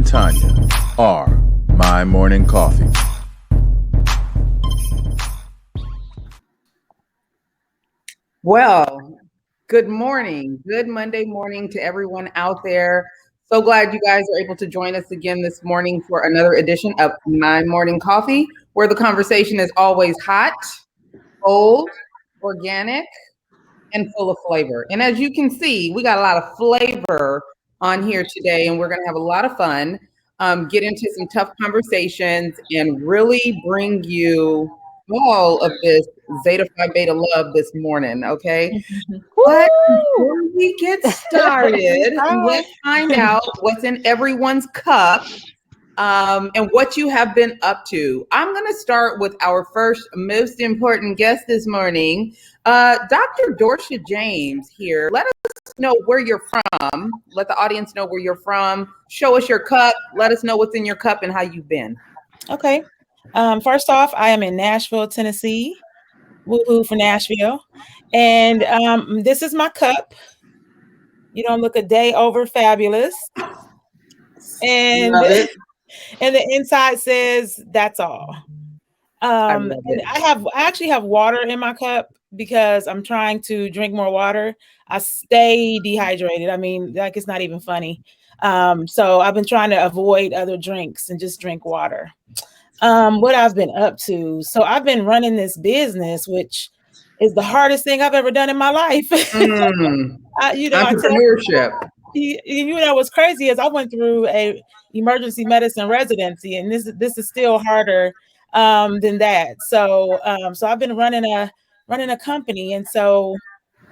and Tonya are My Morning Coffee. Well, good morning. Good Monday morning to everyone out there. So glad you guys are able to join us again this morning for another edition of My Morning Coffee, where the conversation is always hot, bold, organic, and full of flavor. And as you can see, we got a lot of flavor on here today, and we're going to have a lot of fun, get into some tough conversations, and really bring you all of this Zeta Phi Beta love this morning, okay? But before we get started, let's find out what's in everyone's cup and what you have been up to. I'm going to start with our first most important guest this morning, Dr. Dorsha James here. Let us know where you're from. Let the audience know where you're from. Show us your cup. Let us know what's in your cup and how you've been. Okay. First off, I am in Nashville, Tennessee. Woohoo for Nashville. And this is my cup. You don't look a day over fabulous. And the inside says, that's all. And I actually have water in my cup because I'm trying to drink more water. I stay dehydrated. I mean, like, it's not even funny. So I've been trying to avoid other drinks and just drink water. What I've been up to. So I've been running this business, which is the hardest thing I've ever done in my life. Entrepreneurship. You know, what's crazy is I went through a emergency medicine residency, and this is still harder than that. So I've been running a company, and so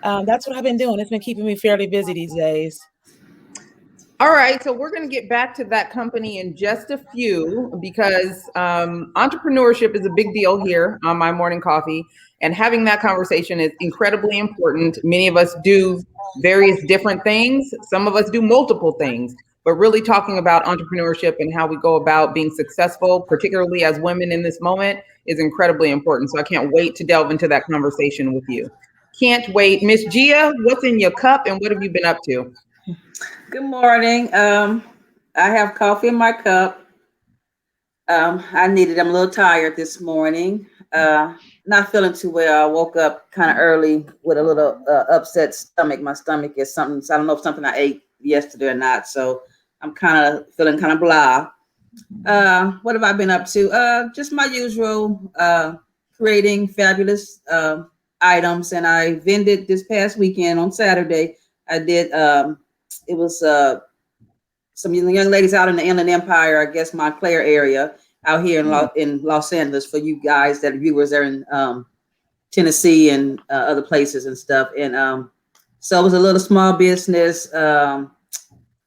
that's what I've been doing. It's been keeping me fairly busy these days. All right, so we're going to get back to that company in just a few, because entrepreneurship is a big deal here on My Morning Coffee, and having that conversation is incredibly important. Many of us do various different things. Some of us do multiple things, but really talking about entrepreneurship and how we go about being successful, particularly as women in this moment, is incredibly important. So I can't wait to delve into that conversation with you. Can't wait. Miss Gia, what's in your cup and what have you been up to? Good morning. I have coffee in my cup. I needed. I'm a little tired this morning. Not feeling too well. I woke up kind of early with a little upset stomach. My stomach is something. So I don't know if something I ate yesterday or not. So I'm kind of feeling kind of blah. What have I been up to? Just my usual, creating fabulous items. And I vended this past weekend on Saturday. I did. It was some young ladies out in the Inland Empire, I guess Montclair area, out here in Los Angeles. For you guys that viewers are in Tennessee and other places and stuff. And so it was a little small business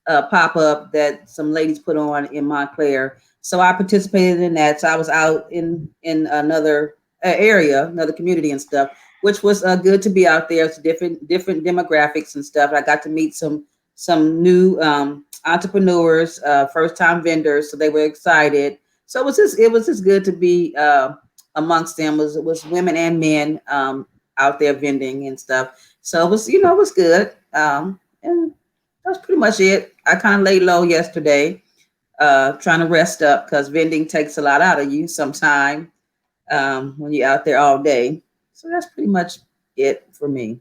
pop-up that some ladies put on in Montclair. So I participated in that. So I was out in another area, another community and stuff, which was good to be out there. It's different demographics and stuff. I got to meet some new entrepreneurs, first-time vendors, so they were excited. So it was just good to be amongst them. It was women and men out there vending and stuff. So it was, it was good. And that's pretty much it. I kind of laid low yesterday, trying to rest up because vending takes a lot out of you sometime when you're out there all day. So that's pretty much it for me.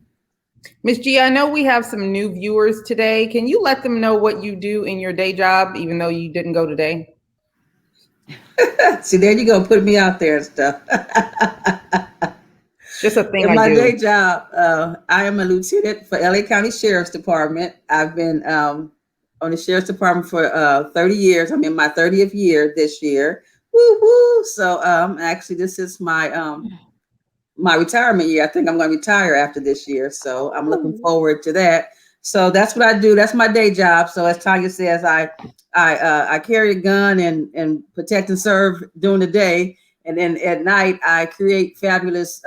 Ms. G, I know we have some new viewers today. Can you let them know what you do in your day job, even though you didn't go today? See, there you go, putting me out there and stuff. Just a thing in my do. Day job, I am a lieutenant for LA County Sheriff's Department. I've been on the Sheriff's Department for 30 years. I'm in my 30th year this year. Woo woo! So actually, this is my retirement year. I think I'm going to retire after this year. So I'm looking forward to that. So that's what I do. That's my day job. So as Tonya says, I carry a gun and protect and serve during the day. And then at night, I create fabulous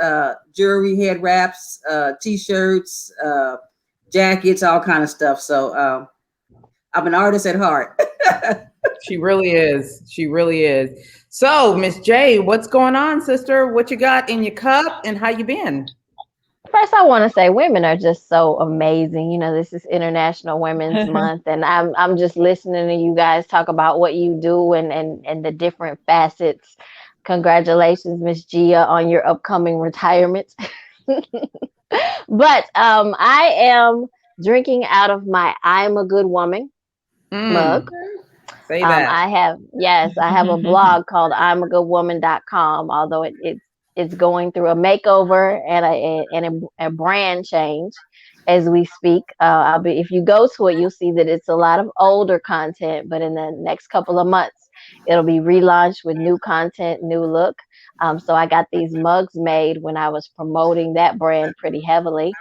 jewelry, head wraps, T-shirts, jackets, all kind of stuff. So I'm an artist at heart. She really is. She really is. So, Miss J, what's going on, sister? What you got in your cup and how you been? First, I want to say women are just so amazing. You know, this is International Women's Month, and I'm just listening to you guys talk about what you do and the different facets. Congratulations, Miss Gia, on your upcoming retirement. But I am drinking out of my "I'm a Good Woman" mug. Say that. I have a blog called I'mAGoodWoman.com, although it's going through a makeover and a brand change as we speak. If you go to it, you'll see that it's a lot of older content, but in the next couple of months, it'll be relaunched with new content, new look. So I got these mugs made when I was promoting that brand pretty heavily.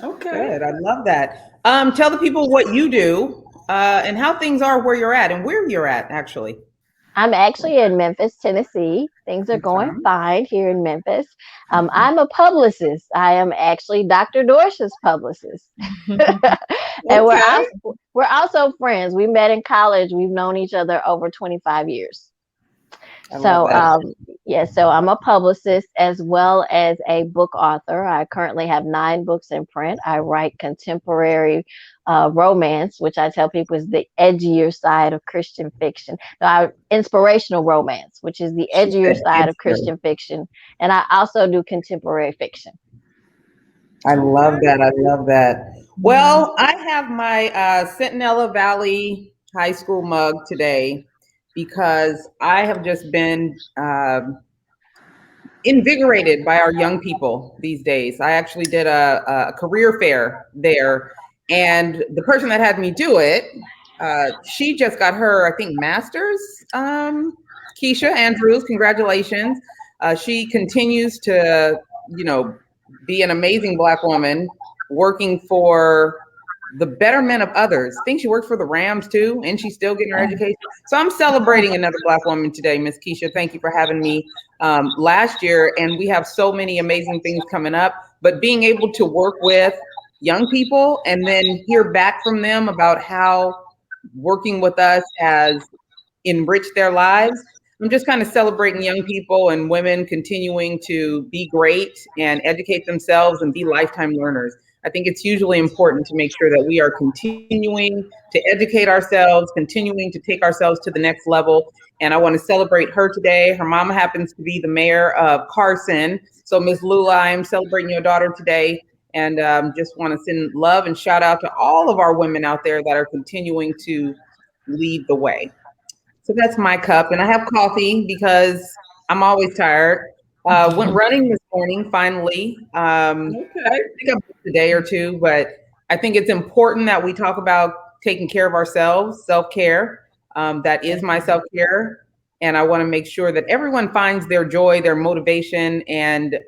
Okay. Good. I love that. Tell the people what you do and how things are where you're at and where you're at, actually. I'm actually in Memphis, Tennessee. Things are going fine here in Memphis. I'm a publicist. I am actually Dr. Dorsha's publicist. And we're also friends. We met in college. We've known each other over 25 years. So I'm a publicist as well as a book author. I currently have 9 books in print. I write contemporary romance, which I tell people is the edgier side of Christian fiction. Inspirational romance, which is the edgier side of Christian fiction. And I also do contemporary fiction. I love that. I love that. Well, I have my Centinela Valley High School mug today because I have just been invigorated by our young people these days. I actually did a career fair there, and the person that had me do it, she just got her, I think, master's. Keisha Andrews, congratulations. She continues to, be an amazing Black woman working for the betterment of others. I think she works for the Rams too, and she's still getting her education. So I'm celebrating another Black woman today, Miss Keisha. Thank you for having me last year. And we have so many amazing things coming up, but being able to work with young people and then hear back from them about how working with us has enriched their lives. I'm just kind of celebrating young people and women continuing to be great and educate themselves and be lifetime learners. I think it's hugely important to make sure that we are continuing to educate ourselves, continuing to take ourselves to the next level. And I want to celebrate her today. Her mama happens to be the mayor of Carson. So Ms. Lula, I'm celebrating your daughter today. And just want to send love and shout out to all of our women out there that are continuing to lead the way. So that's my cup. And I have coffee because I'm always tired. Went running this morning, finally. I think I missed a day or two, but I think it's important that we talk about taking care of ourselves, self-care. That is my self-care. And I want to make sure that everyone finds their joy, their motivation, and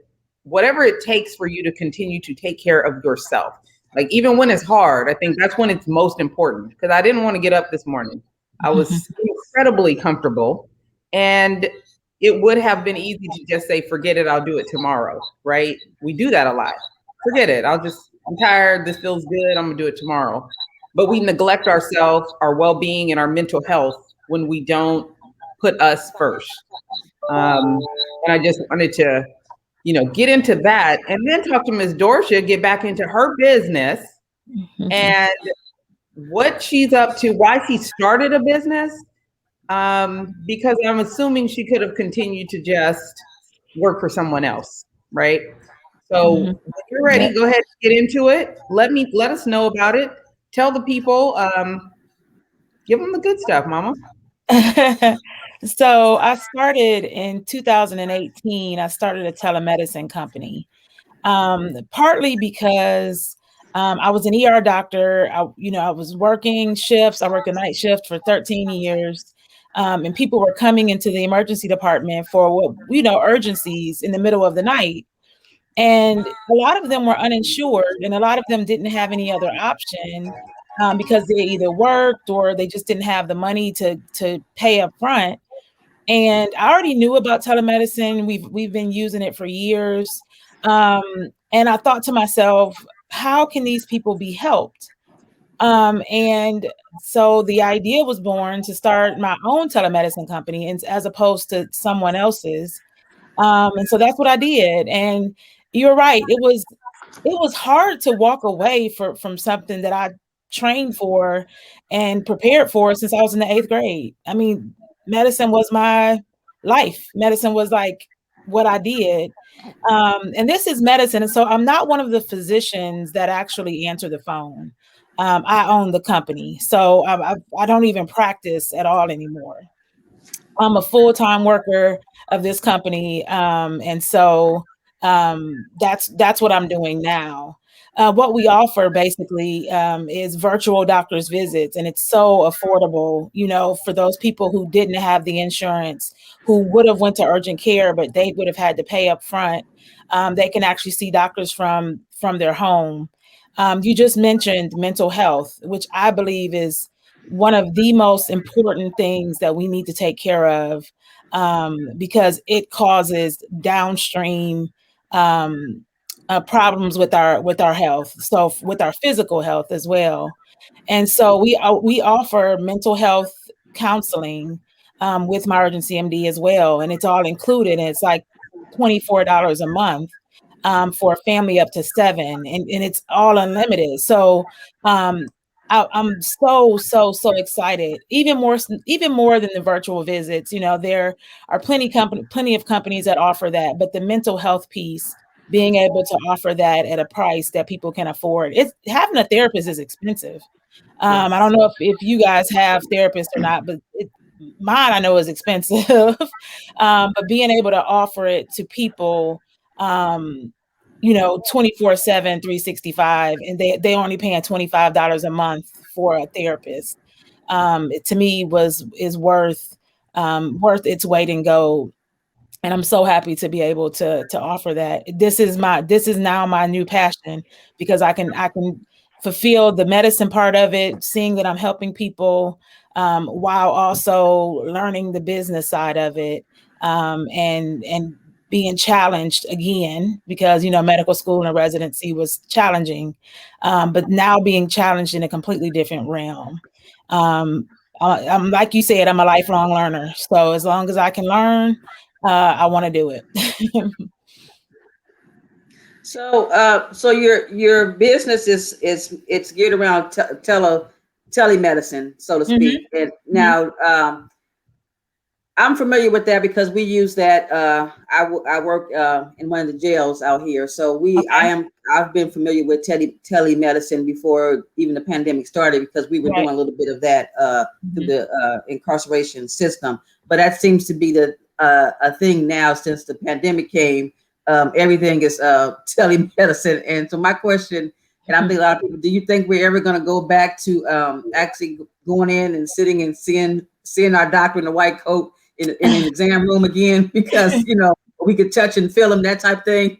whatever it takes for you to continue to take care of yourself. Like even when it's hard, I think that's when it's most important, because I didn't want to get up this morning. I was incredibly comfortable, and it would have been easy to just say, forget it, I'll do it tomorrow, right? We do that a lot. Forget it, I'm tired, this feels good, I'm gonna do it tomorrow. But we neglect ourselves, our well-being, and our mental health when we don't put us first. And I just wanted to, get into that and then talk to Ms. Dorsha, get back into her business and what she's up to, why she started a business. Because I'm assuming she could have continued to just work for someone else, right? So when you're ready, go ahead and get into it. Let us know about it. Tell the people, give them the good stuff, Mama. So I started in 2018. I started a telemedicine company, partly because I was an ER doctor. I was working shifts. I worked a night shift for 13 years. And people were coming into the emergency department for urgencies in the middle of the night. And a lot of them were uninsured, and a lot of them didn't have any other option because they either worked or they just didn't have the money to pay up front. And I already knew about telemedicine. We've been using it for years. And I thought to myself, how can these people be helped? And so the idea was born to start my own telemedicine company as opposed to someone else's. And so that's what I did. And you're right. It was hard to walk away from something that I trained for and prepared for since I was in the 8th grade. I mean, medicine was my life. Medicine was like what I did. And this is medicine. And so I'm not one of the physicians that actually answer the phone. I own the company. So I don't even practice at all anymore. I'm a full-time worker of this company. And so that's what I'm doing now. What we offer basically is virtual doctor's visits, and it's so affordable, you know, for those people who didn't have the insurance, who would have went to urgent care, but they would have had to pay up front. They can actually see doctors from their home. You just mentioned mental health, which I believe is one of the most important things that we need to take care of, because it causes downstream problems with our health, so with our physical health as well. And so we offer mental health counseling with myURGENCYMD as well, and it's all included, and it's like $24 a month for a family up to 7, and it's all unlimited. So I'm so excited, even more than the virtual visits. You know, there are plenty of companies that offer that, but the mental health piece, being able to offer that at a price that people can afford. It's having a therapist is expensive. I don't know if you guys have therapists or not, but mine I know is expensive. But being able to offer it to people, you know, 24/7, 365, and they only paying $25 a month for a therapist, it, to me, is worth its weight in gold. And I'm so happy to be able to offer that. This is now my new passion, because I can fulfill the medicine part of it, seeing that I'm helping people, while also learning the business side of it, and being challenged again, because, you know, medical school and residency was challenging, but now being challenged in a completely different realm. I'm, like you said, I'm a lifelong learner. So as long as I can learn, I want to do it. So your business is geared around telemedicine, so to speak. Mm-hmm. And now, I'm familiar with that because we use that. I work in one of the jails out here, so I've been familiar with telemedicine before even the pandemic started, because we were doing a little bit of that through the incarceration system. But that seems to be a thing now since the pandemic came. Everything is telemedicine. And so my question, and I think a lot of people, do you think we're ever going to go back to actually going in and sitting and seeing our doctor in a white coat in an exam room again, because, you know, we could touch and feel them, that type of thing?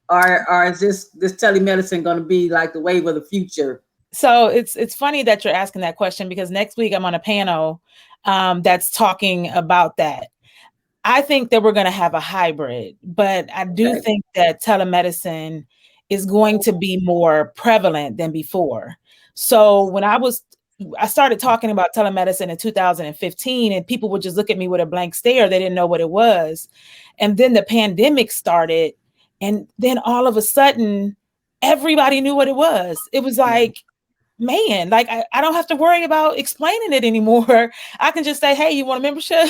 Or is this telemedicine going to be like the wave of the future? So it's funny that you're asking that question, because next week I'm on a panel that's talking about that. I think that we're going to have a hybrid, but I do think that telemedicine is going to be more prevalent than before. So when I started talking about telemedicine in 2015, and people would just look at me with a blank stare. They didn't know what it was. And then the pandemic started, and then all of a sudden, everybody knew what it was. It was like, man, like I don't have to worry about explaining it anymore. I can just say, hey, you want a membership?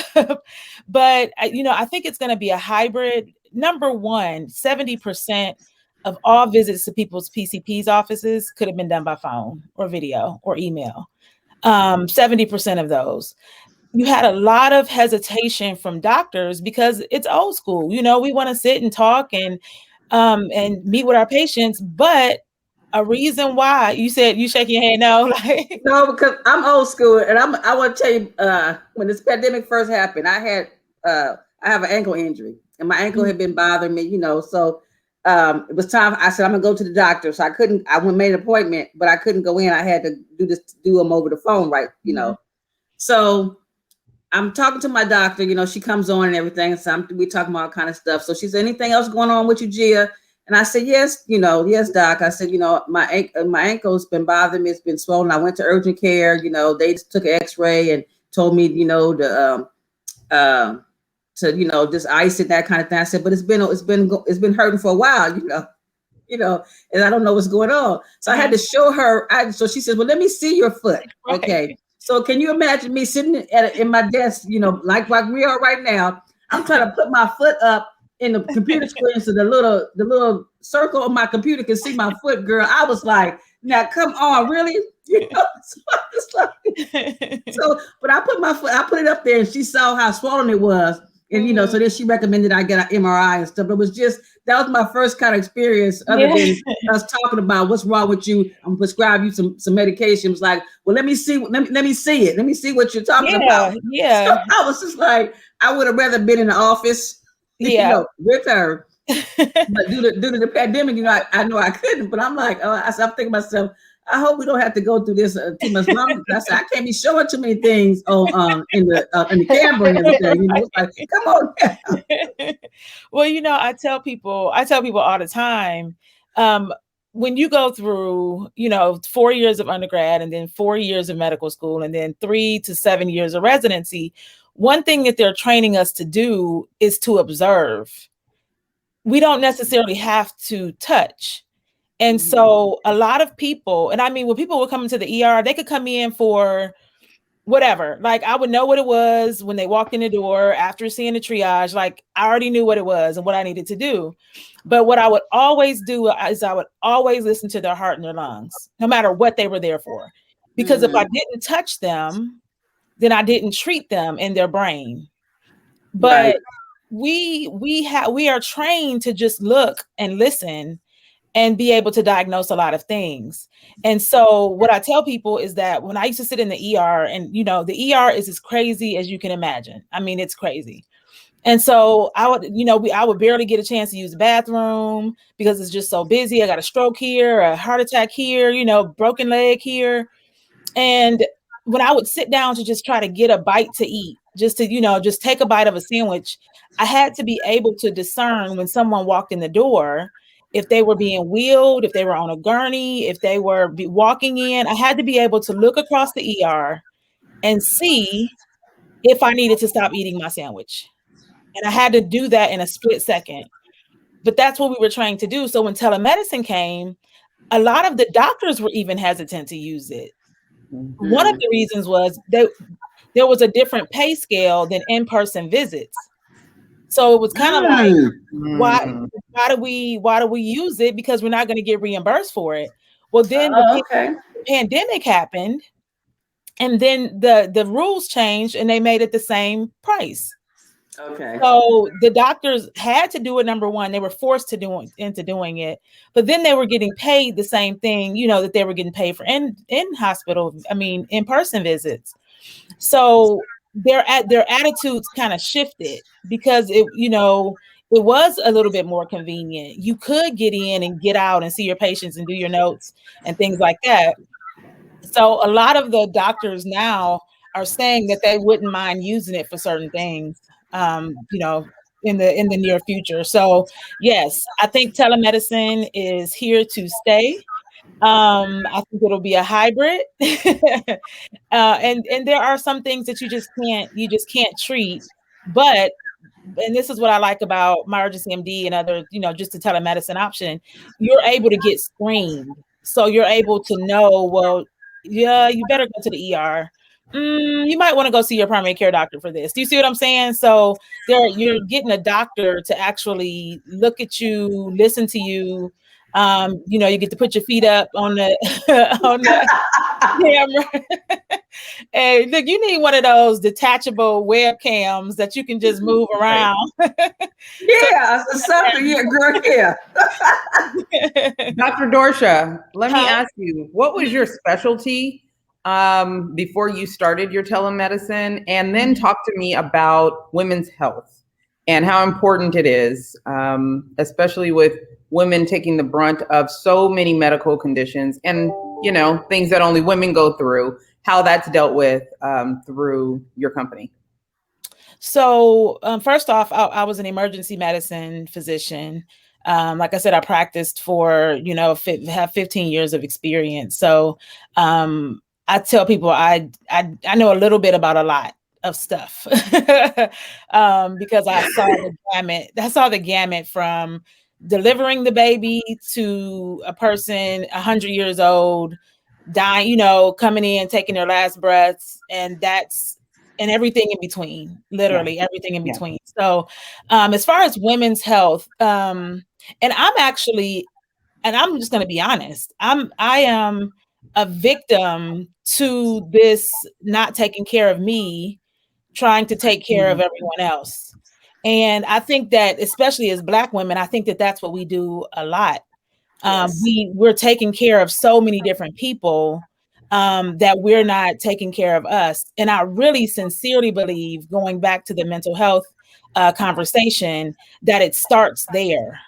But I think it's going to be a hybrid. Number one, 70% of all visits to people's PCP's offices could have been done by phone or video or email. 70% of those. You had a lot of hesitation from doctors because it's old school. You know, we want to sit and talk and meet with our patients, but a reason why you said, you shake your head no, like no, because I'm old school, and I want to tell you, when this pandemic first happened, I have an ankle injury, and my ankle had been bothering me, you know. So it was time. I said, I'm gonna go to the doctor. So I made an appointment, but I couldn't go in. I had to do them over the phone, right? You know. So I'm talking to my doctor. You know, she comes on and everything. So we talking about all kind of stuff. So she said, anything else going on with you, Gia? And I said, yes, yes, doc. I said, my ankle's been bothering me. It's been swollen. I went to urgent care. You know, they just took an X-ray and told me, to just ice it, that kind of thing. I said, but it's been hurting for a while, and I don't know what's going on. So I had to show her. So she said, well, let me see your foot. Right. Okay. So can you imagine me sitting in my desk, like we are right now? I'm trying to put my foot up in the computer screen so the little circle on my computer can see my foot, girl. I was like, now come on, really? But I put it up there, and she saw how swollen it was. And, so then she recommended I get an MRI and stuff. It was that was my first kind of experience other than us talking about what's wrong with you. I'm gonna prescribe you some medication. It was like, well, let me see it. Let me see what you're talking about. Yeah. So I was just like, I would have rather been in the office, with her. But due to the pandemic, I know I couldn't, but I'm like, I'm thinking to myself, I hope we don't have to go through this too much longer. I said, I can't be showing too many things in the camera and everything. It's like, come on now. Well, I tell people all the time, when you go through, 4 years of undergrad and then 4 years of medical school and then 3 to 7 years of residency, one thing that they're training us to do is to observe. We don't necessarily have to touch. And so a lot of people, and I mean, when people would come into the ER, they could come in for whatever. Like, I would know what it was when they walked in the door after seeing the triage. Like, I already knew what it was and what I needed to do. But what I would always do is I would always listen to their heart and their lungs, no matter what they were there for. Because if I didn't touch them, then I didn't treat them in their brain. But we are trained to just look and listen and be able to diagnose a lot of things. And so what I tell people is that when I used to sit in the ER, and the ER is as crazy as you can imagine. I mean, it's crazy. And so I would barely get a chance to use the bathroom because it's just so busy. I got a stroke here, a heart attack here, broken leg here. And when I would sit down to just try to get a bite to eat, just take a bite of a sandwich, I had to be able to discern when someone walked in the door, if they were being wheeled, if they were on a gurney, if they were walking in. I had to be able to look across the ER and see if I needed to stop eating my sandwich. And I had to do that in a split second. But that's what we were trying to do. So when telemedicine came, a lot of the doctors were even hesitant to use it. One of the reasons was that there was a different pay scale than in-person visits. So it was kind of like, why do we use it? Because we're not going to get reimbursed for it. Well, then the pandemic happened, and then the rules changed, and they made it the same price. Okay. So the doctors had to do it. Number one, they were forced into doing it, but then they were getting paid the same thing, that they were getting paid for in in-person visits. So their attitudes kind of shifted because it was a little bit more convenient. You could get in and get out and see your patients and do your notes and things like that. So a lot of the doctors now are saying that they wouldn't mind using it for certain things, in the near future. So yes, I think telemedicine is here to stay. I think it'll be a hybrid, and there are some things that you just can't treat. But, and this is what I like about myURGENCYMD and other, just the telemedicine option, you're able to get screened. So you're able to know, well, yeah, you better go to the ER. You might want to go see your primary care doctor for this. Do you see what I'm saying? So you're getting a doctor to actually look at you, listen to you. You get to put your feet up on the camera. And look, you need one of those detachable webcams that you can just move around. Yeah, girl, yeah. Dr. Dorsha, let me ask you, what was your specialty before you started your telemedicine? And then talk to me about women's health and how important it is, especially with women taking the brunt of so many medical conditions and, things that only women go through, how that's dealt with through your company. So first off, I was an emergency medicine physician. Like I said, I practiced for, have 15 years of experience. So I tell people I know a little bit about a lot of stuff because I saw the gamut from delivering the baby to a person 100 years old, dying, coming in, taking their last breaths, and everything in between, literally everything in between. So as far as women's health, and I'm just going to be honest, I am a victim to this not taking care of me, trying to take care of everyone else. And I think that, especially as Black women, I think that that's what we do a lot. We're taking care of so many different people that we're not taking care of us. And I really sincerely believe, going back to the mental health conversation, that it starts there.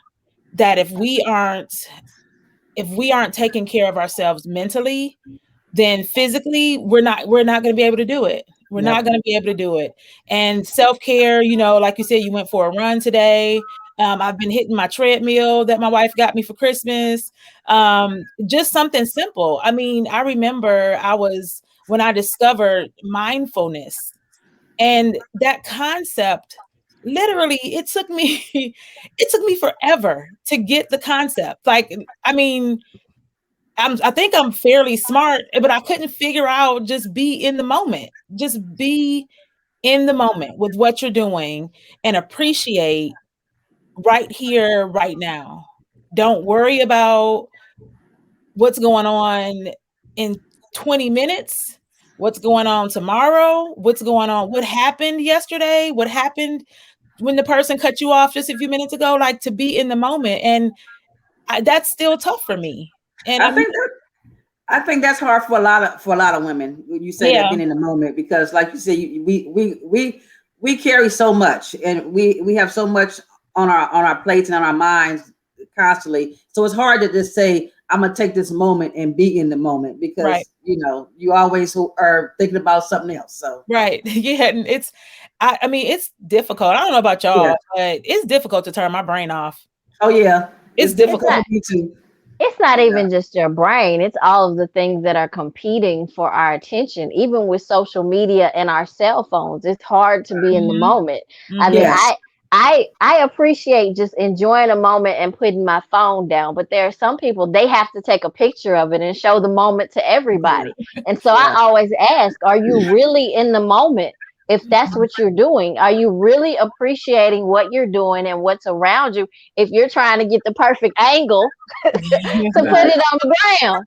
That if we aren't taking care of ourselves mentally, then physically we're not going to be able to do it. We're not going to be able to do it. And self-care, like you said, you went for a run today. I've been hitting my treadmill that my wife got me for Christmas. Just something simple. I mean, I remember when I discovered mindfulness, and that concept, literally, it took me forever to get the concept. Like, I mean, I think I'm fairly smart, but I couldn't figure out, just be in the moment. Just be in the moment with what you're doing and appreciate right here, right now. Don't worry about what's going on in 20 minutes, what's going on tomorrow, what's going on, what happened yesterday, what happened when the person cut you off just a few minutes ago. Like, to be in the moment. And that's still tough for me. And I think that's hard for a lot of women when you say that, being in the moment, because like you said, we carry so much, and we have so much on our plates and on our minds constantly. So it's hard to just say, I'm gonna take this moment and be in the moment, because you always are thinking about something else. So and it's it's difficult. I don't know about y'all, but it's difficult to turn my brain off. Oh yeah, it's difficult. It's not even just your brain. It's all of the things that are competing for our attention. Even with social media and our cell phones, it's hard to be in the moment. I mean, I appreciate just enjoying a moment and putting my phone down. But there are some people, they have to take a picture of it and show the moment to everybody. And so I always ask, are you really in the moment? If that's what you're doing, are you really appreciating what you're doing and what's around you? If you're trying to get the perfect angle to put it on the ground.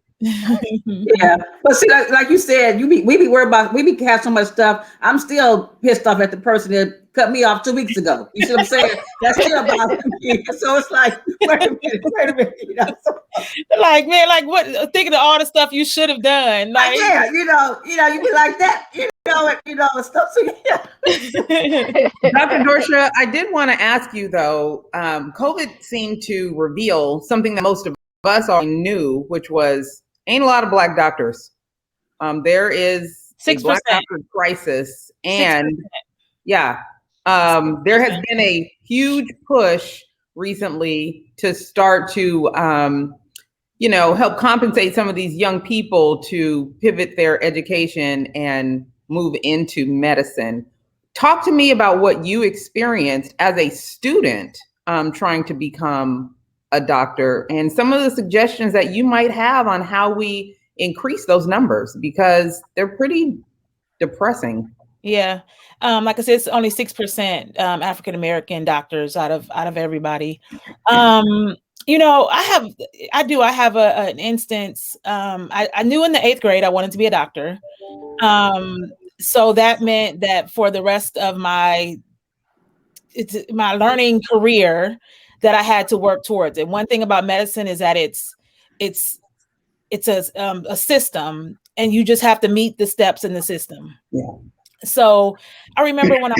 But see, like you said, we be worried about, we be have so much stuff. I'm still pissed off at the person that cut me off 2 weeks ago. You see what I'm saying? That's still bothering me. So it's like, wait a minute. Like, man, like, what? Thinking of all the stuff you should have done. Like, you be like that. Stuff. So, Dr. Dorsha, I did want to ask you though. COVID seemed to reveal something that most of us already knew, which was ain't a lot of Black doctors. There is 6% a Black doctor crisis, and 6%. There has been a huge push recently to start to help compensate some of these young people to pivot their education and move into medicine. Talk to me about what you experienced as a student trying to become a doctor, and some of the suggestions that you might have on how we increase those numbers, because they're pretty depressing. Yeah. Like I said, it's only 6% African-American doctors out of everybody. I have an instance. I knew in the 8th grade I wanted to be a doctor. So that meant that for the rest of my learning career, that I had to work towards it. One thing about medicine is that it's a system, and you just have to meet the steps in the system. Yeah. So I remember when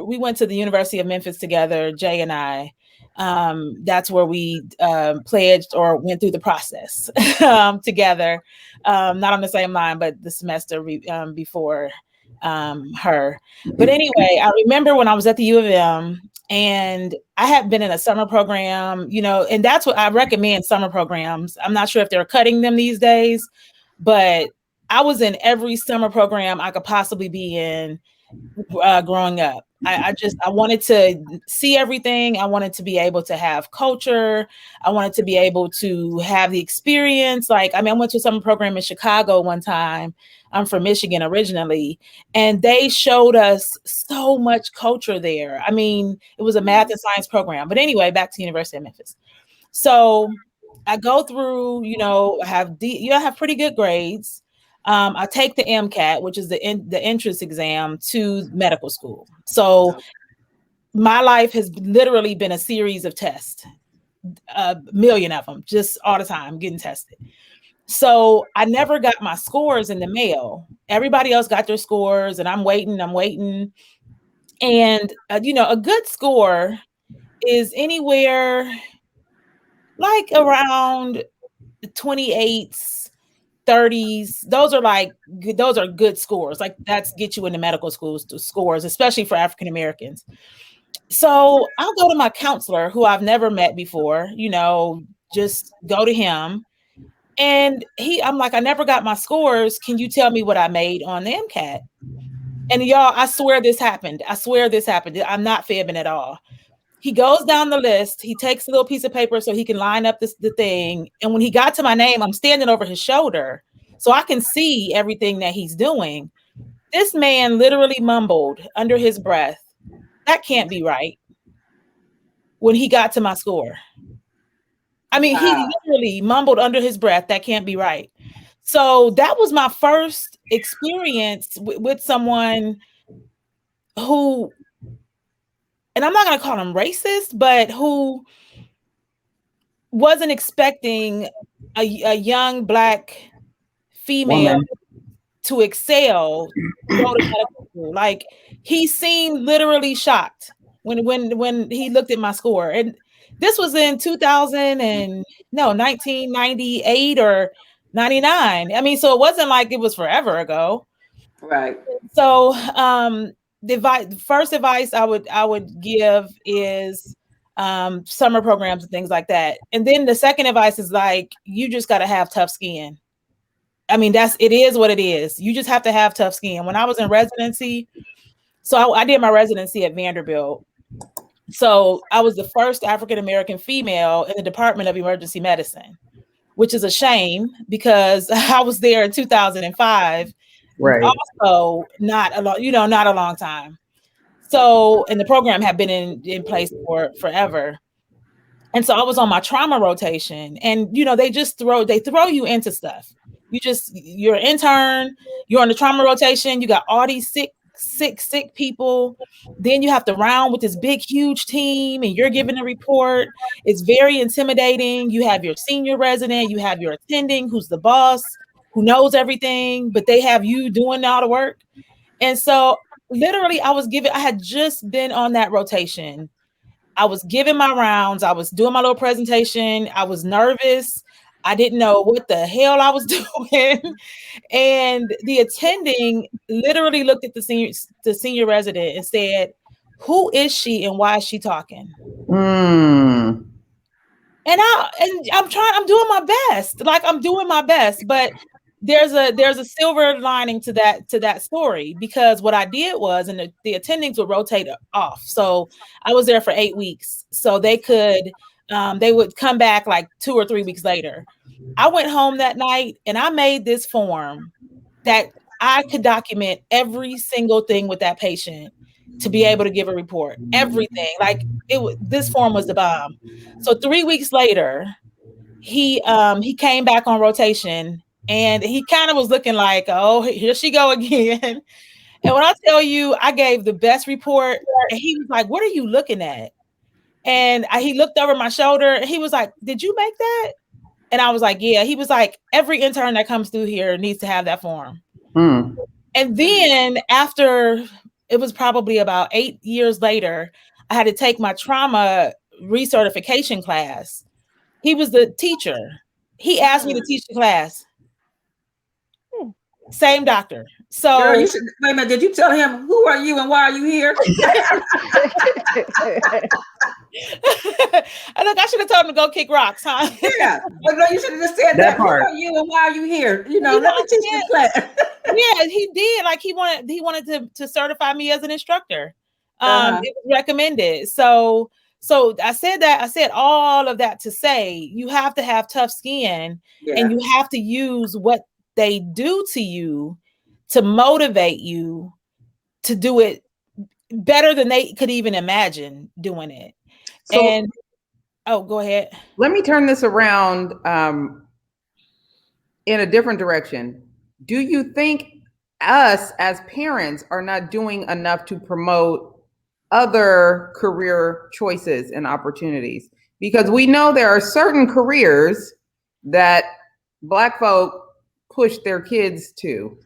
we went to the University of Memphis together, Jae and I. That's where we pledged or went through the process together, not on the same line, but the semester before her. But anyway, I remember when I was at the U of M, and I had been in a summer program, and that's what I recommend, summer programs. I'm not sure if they're cutting them these days, but I was in every summer program I could possibly be in growing up. I wanted to see everything. I wanted to be able to have culture. I wanted to be able to have the experience. Like, I went to a summer program in Chicago one time. I'm from Michigan originally, and they showed us so much culture there. It was a math and science program. But anyway, back to University of Memphis. So I go through, I have pretty good grades. I take the MCAT, which is the entrance exam to medical school. So my life has literally been a series of tests, a million of them, just all the time getting tested. So I never got my scores in the mail. Everybody else got their scores, and I'm waiting. And, a good score is anywhere like around 28s, 30s. Those are good scores. Like, that's get you into medical schools to scores, especially for African Americans. So I'll go to my counselor, who I've never met before, just go to him. And I'm like, I never got my scores. Can you tell me what I made on the MCAT? And y'all, I swear this happened. I'm not fibbing at all. He goes down the list. He takes a little piece of paper so he can line up the thing. And when he got to my name, I'm standing over his shoulder so I can see everything that he's doing. This man literally mumbled under his breath, "That can't be right," when he got to my score. He literally mumbled under his breath, "That can't be right." So that was my first experience with someone who, and I'm not going to call him racist, but who wasn't expecting a young Black female to excel, go to medical school. Like, he seemed literally shocked when he looked at my score. And this was in 1998 or 99. So it wasn't like it was forever ago. Right. So the first advice I would give is summer programs and things like that. And then the second advice is, like, you just got to have tough skin. It is what it is. You just have to have tough skin. When I was in residency, so I did my residency at Vanderbilt. So I was the first African-American female in the Department of Emergency Medicine, which is a shame because I was there in 2005. Right. Also not a long time. So, and the program had been in place for forever. And so I was on my trauma rotation, and, they throw you into stuff. You're an intern, you're on the trauma rotation, you got all these sick people. Then you have to round with this big, huge team, and you're giving a report. It's very intimidating. You have your senior resident, you have your attending, who's the boss, who knows everything, but they have you doing all the work. And so literally I had just been on that rotation. I was giving my rounds. I was doing my little presentation. I was nervous. I didn't know what the hell I was doing. And the attending literally looked at the senior resident and said, "Who is she and why is she talking?" And I'm doing my best. Like, I'm doing my best, but there's a silver lining to that story, because what I did was, and the attendings would rotate off. So I was there for 8 weeks. So they would come back like 2 or 3 weeks later. I went home that night and I made this form that I could document every single thing with that patient to be able to give a report. Everything. Like, this form was the bomb. So 3 weeks later, he came back on rotation, and he kind of was looking like, "Oh, here she go again." And when I tell you, I gave the best report, and he was like, "What are you looking at?" And he looked over my shoulder, and he was like, "Did you make that?" And I was like, "Yeah." He was like, "Every intern that comes through here needs to have that form." And then after, it was probably about 8 years later, I had to take my trauma recertification class. He was the teacher. He asked me to teach the class. Same doctor. So, girl, wait a minute. Did you tell him, "Who are you and why are you here?" Look, I should have told him to go kick rocks, huh? Yeah. But no, you should have just said that. "Who are you and why are you here?" Let me teach this class. Yeah, he did. Like, he wanted to certify me as an instructor. It was recommended. So I said all of that to say you have to have tough skin, and you have to use what they do to you to motivate you to do it better than they could even imagine doing it. So, go ahead. Let me turn this around in a different direction. Do you think us as parents are not doing enough to promote other career choices and opportunities? Because we know there are certain careers that Black folk push their kids towards.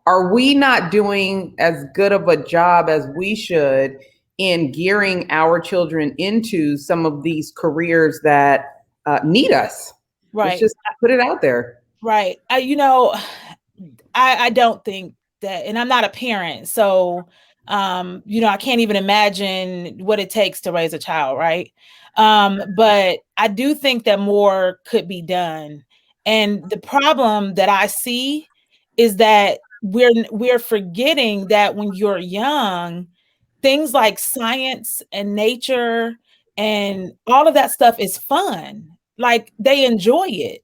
Are we not doing as good of a job as we should in gearing our children into some of these careers that need us? Right. Let's just put it out there. Right. I don't think that, and I'm not a parent, so I can't even imagine what it takes to raise a child, right? But I do think that more could be done. And the problem that I see is that we're forgetting that when you're young, things like science and nature and all of that stuff is fun. Like, they enjoy it.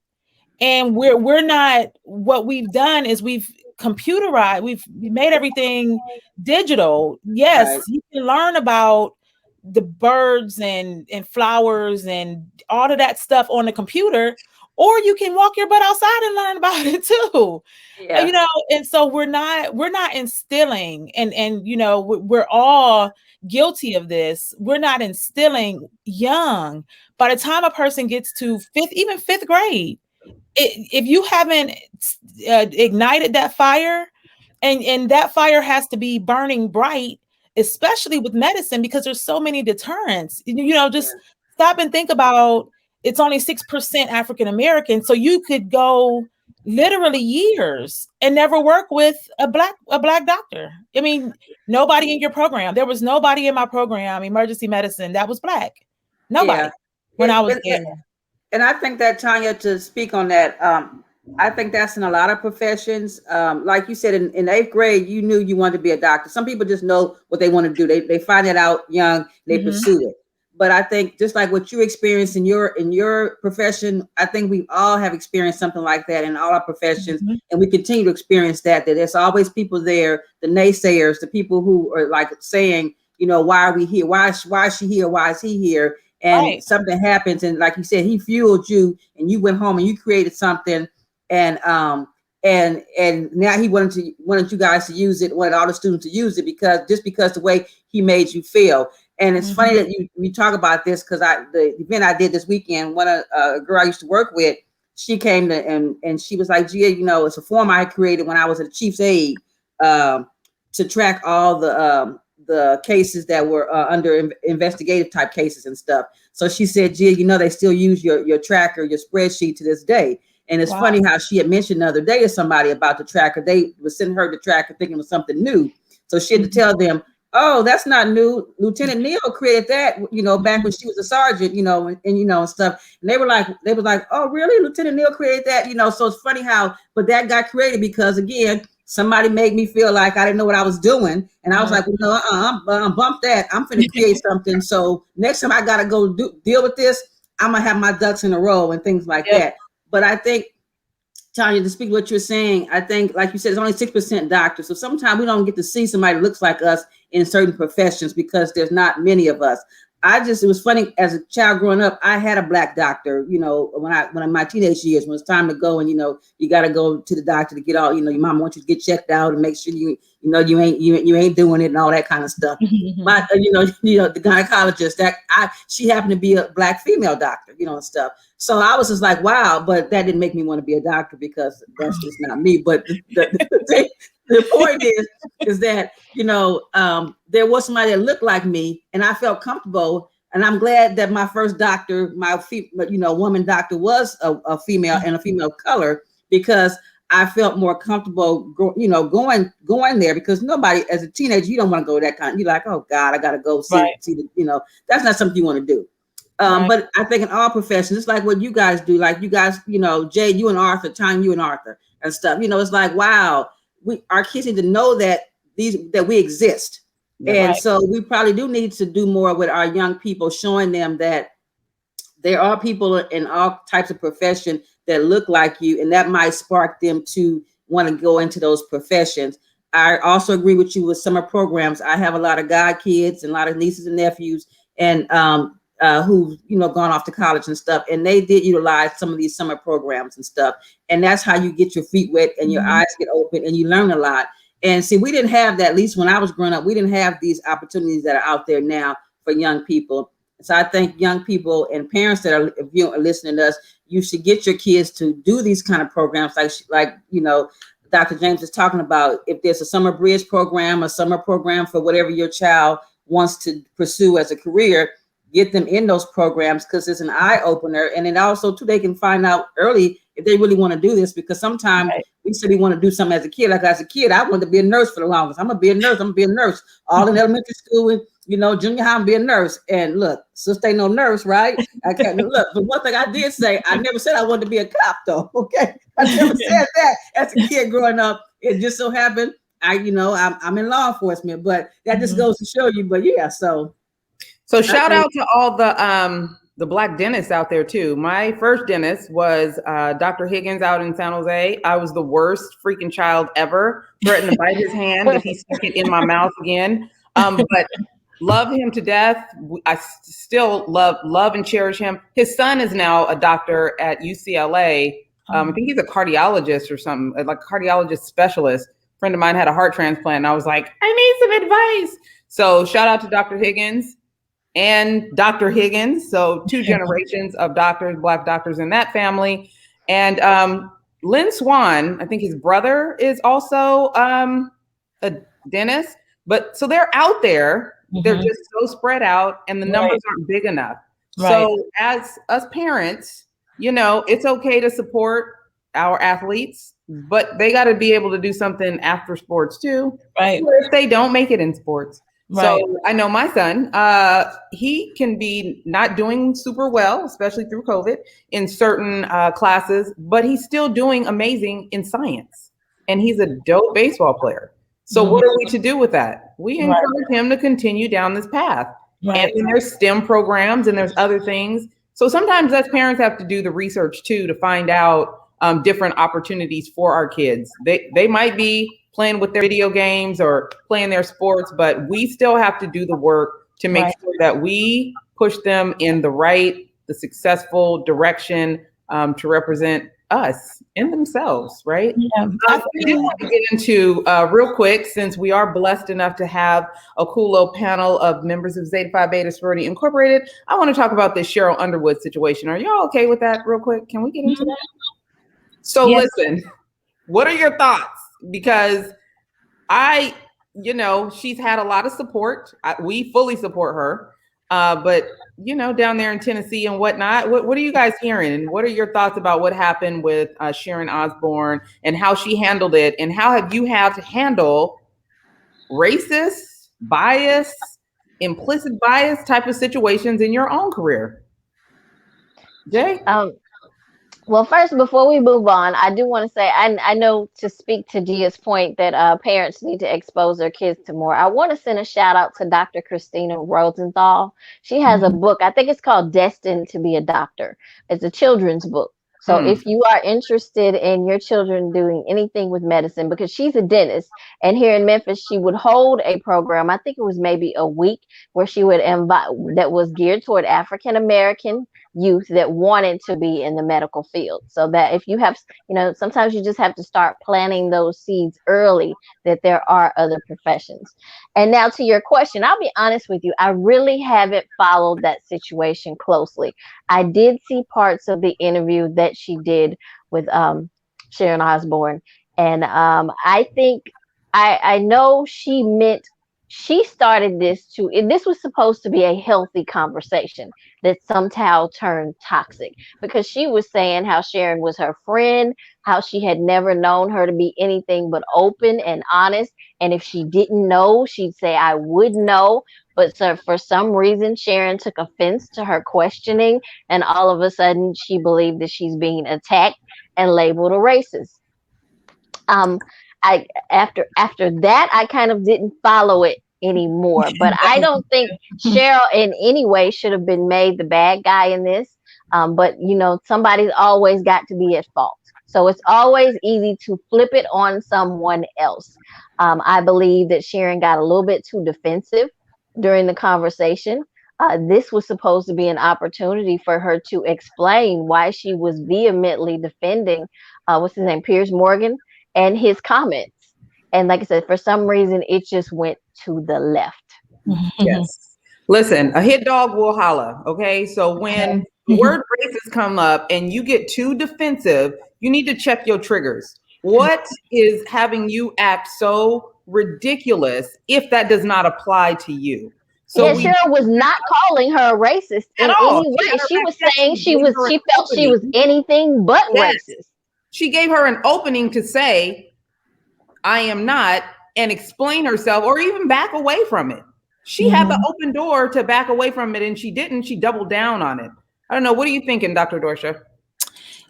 And we're not, what we've done is we've computerized, we've made everything digital. Yes, you can learn about the birds and flowers and all of that stuff on the computer, or you can walk your butt outside and learn about it too. And so we're not instilling, and we're all guilty of this. We're not instilling young. By the time a person gets to fifth grade, if you haven't ignited that fire, and that fire has to be burning bright, especially with medicine, because there's so many deterrents. Just stop and think about, it's only 6% African American, so you could go literally years and never work with a black doctor. I mean, nobody in your program. There was nobody in my program, emergency medicine, that was Black. Nobody when I was there. And I think that, Tonya, to speak on that, I think that's in a lot of professions. Like you said, in 8th grade, you knew you wanted to be a doctor. Some people just know what they want to do. They find it out young, they pursue it. But I think just like what you experienced in your profession, I think we all have experienced something like that in all our professions, and we continue to experience that there's always people there, the naysayers, the people who are like saying, why are we here? Why is she here? Why is he here? And something happens, and like you said, he fueled you, and you went home and you created something, and now he wanted you guys to use it, wanted all the students to use it because the way he made you feel. And it's funny that you talk about this, because the event I did this weekend, a girl I used to work with, she came to and she was like, Gia, it's a form I created when I was a chief's aide to track all the cases that were under investigative type cases and stuff. So she said, Gia, they still use your tracker, your spreadsheet to this day. And it's funny how she had mentioned the other day to somebody about the tracker. They was sending her the tracker thinking it was something new. So she had to tell them, oh, that's not new. Lieutenant Neal created that, back when she was a sergeant, and stuff. And they were like, oh, really? Lieutenant Neal created that, So it's funny but that got created because, again, somebody made me feel like I didn't know what I was doing. And I was like, well, no, I'm bump that. I'm going to create something. So next time I got to go deal with this, I'm going to have my ducks in a row and things like that. But I think, Tonya, to speak what you're saying, I think, like you said, it's only 6% doctors. So sometimes we don't get to see somebody that looks like us in certain professions because there's not many of us. It was funny, as a child growing up, I had a Black doctor, when in my teenage years, when it's time to go and, you got to go to the doctor to get all, your mom wants you to get checked out and make sure you ain't doing it and all that kind of stuff. But, the gynecologist, she happened to be a Black female doctor, and stuff. So I was just like, wow, but that didn't make me want to be a doctor because that's just not me. But the point is that, there was somebody that looked like me and I felt comfortable. And I'm glad that my first doctor, woman doctor was a female and a female of color, because I felt more comfortable, going there, because nobody, as a teenager, you don't want to go that kind. You're like, oh God, I got to go see the, that's not something you want to do. But I think in all professions, it's like what you guys do. Like you guys, Jay, you and Arthur, Tonya, you and Arthur and stuff. It's like, wow, our kids need to know that that we exist. And Right. so we probably do need to do more with our young people, showing them that there are people in all types of profession that look like you, and that might spark them to want to go into those professions. I also agree with you with summer programs. I have a lot of god kids and a lot of nieces and nephews, and who've gone off to college and stuff, and they did utilize some of these summer programs and stuff. And that's how you get your feet wet and your eyes get open and you learn a lot. And see, we didn't have that, at least when I was growing up, we didn't have these opportunities that are out there now for young people. So I think young people and parents that are, if you are listening to us, you should get your kids to do these kind of programs, like Dr. James is talking about. If there's a summer bridge program, a summer program for whatever your child wants to pursue as a career, get them in those programs, because it's an eye opener. And then also too, they can find out early if they really want to do this, because sometimes we say we want to do something as a kid. Like as a kid, I wanted to be a nurse for the longest. I'm gonna be a nurse. All in elementary school and junior high, I'm be a nurse. And look, sister ain't no nurse, right? I can't look. But one thing I did say, I never said I wanted to be a cop, though. Okay, I never said that as a kid growing up. It just so happened I'm in law enforcement, but that just goes to show you. But yeah, so shout out to all the Black dentists out there too. My first dentist was Dr. Higgins out in San Jose. I was the worst freaking child ever. Threatened to bite his hand if he stuck it in my mouth again. But love him to death. I still love and cherish him. His son is now a doctor at UCLA. I think he's a cardiologist or something, like a cardiologist specialist. A friend of mine had a heart transplant, and I was like, I need some advice. So shout out to Dr. Higgins and Dr. Higgins. So 2 generations of doctors, Black doctors in that family. And Lynn Swan, I think his brother is also a dentist. But so they're out there. They're just so spread out, and the numbers aren't big enough. So as us parents, it's okay to support our athletes, but they got to be able to do something after sports too. Right. If they don't make it in sports. Right. So I know my son, he can be not doing super well, especially through COVID in certain classes, but he's still doing amazing in science, and he's a dope baseball player. So what are we to do with that? We encourage him to continue down this path. And then there's STEM programs and there's other things. So sometimes us parents have to do the research too, to find out different opportunities for our kids. They might be playing with their video games or playing their sports, but we still have to do the work to make sure that we push them in the successful direction to represent us and themselves, right? Yeah. I did want to get into real quick, since we are blessed enough to have a cool little panel of members of Zeta Phi Beta Sorority Incorporated. I want to talk about this Cheryl Underwood situation. Are y'all okay with that real quick? Can we get into that? So listen, what are your thoughts? Because she's had a lot of support. We fully support her. But down there in Tennessee and whatnot, what are you guys hearing? And what are your thoughts about what happened with Sharon Osbourne and how she handled it? And how have you had to handle racist, bias, implicit bias type of situations in your own career? Jay? Well, first, before we move on, I do want to say, I know, to speak to Gia's point that parents need to expose their kids to more. I want to send a shout out to Dr. Christina Rosenthal. She has a book, I think it's called Destined to be a Doctor. It's a children's book. So if you are interested in your children doing anything with medicine, because she's a dentist, and here in Memphis, she would hold a program, I think it was maybe a week, where she would invite, that was geared toward African-American youth that wanted to be in the medical field. So that if you have, sometimes you just have to start planting those seeds early, that there are other professions. And now to your question, I'll be honest with you, I really haven't followed that situation closely. I did see parts of the interview that she did with Sharon Osbourne. And I think, I know she started this this was supposed to be a healthy conversation that somehow turned toxic, because she was saying how Sharon was her friend, how she had never known her to be anything but open and honest. And if she didn't know, she'd say, I would know. But for some reason, Sharon took offense to her questioning, and all of a sudden she believed that she's being attacked and labeled a racist. after that, I kind of didn't follow it anymore. But I don't think Cheryl in any way should have been made the bad guy in this. But somebody's always got to be at fault. So it's always easy to flip it on someone else. I believe that Sharon got a little bit too defensive during the conversation. This was supposed to be an opportunity for her to explain why she was vehemently defending, what's his name, Piers Morgan, and his comments. And like I said, for some reason, it just went to the left. Yes. Listen, a hit dog will holler. Okay. So when the word racist come up and you get too defensive, you need to check your triggers. What is having you act so ridiculous if that does not apply to you? So Cheryl was not calling her a racist in any way. She was saying she felt she was anything but racist. She gave her an opening to say, I am not, and explain herself or even back away from it. She had the open door to back away from it, and she didn't. She doubled down on it. I don't know. What are you thinking, Dr. Dorsha?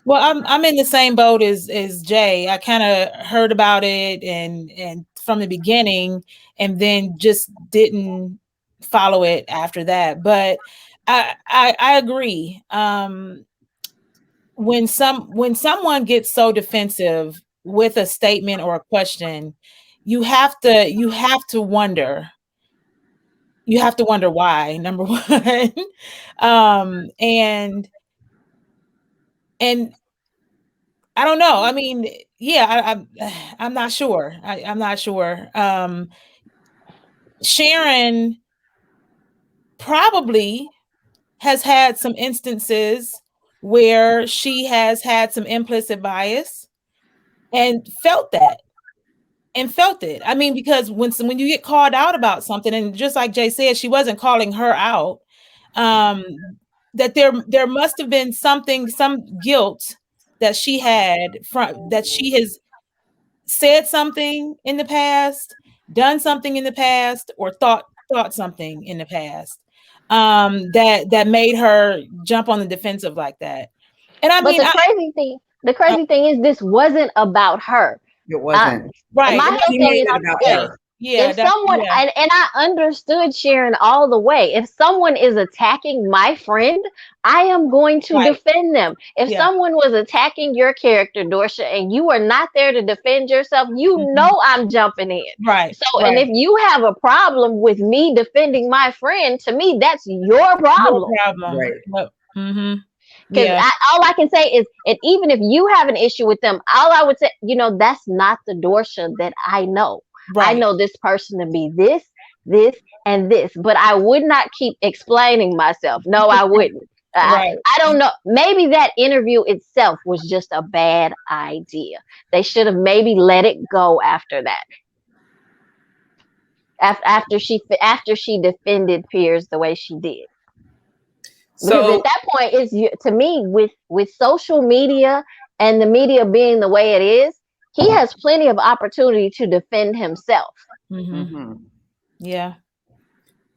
Well, I'm in the same boat as Jay. I kind of heard about it and from the beginning, and then just didn't follow it after that. But I agree. When someone gets so defensive with a statement or a question, you have to wonder. You have to wonder why, number one. And I don't know. I mean, I'm not sure. I'm not sure. Sharon probably has had some instances where she has had some implicit bias and felt that. I mean, because when you get called out about something, and just like Jay said, she wasn't calling her out, that there must have been some guilt that she had that she has said something in the past, done something in the past, or thought something in the past that made her jump on the defensive like that. And the crazy thing is, this wasn't about her. It wasn't. Right. My whole thing is about her. Yeah, if someone, and I understood Sharon all the way. If someone is attacking my friend, I am going to defend them. If someone was attacking your character, Dorsha, and you are not there to defend yourself, I'm jumping in. Right. So, and if you have a problem with me defending my friend, to me, that's your problem. Right. Because all I can say is, and even if you have an issue with them, all I would say, that's not the Dorsha that I know. Right. I know this person to be this, and this, but I would not keep explaining myself. No, I wouldn't. I don't know. Maybe that interview itself was just a bad idea. They should have maybe let it go after that. After she defended Piers the way she did. Because at that point, to me, with social media and the media being the way it is, he has plenty of opportunity to defend himself. Yeah.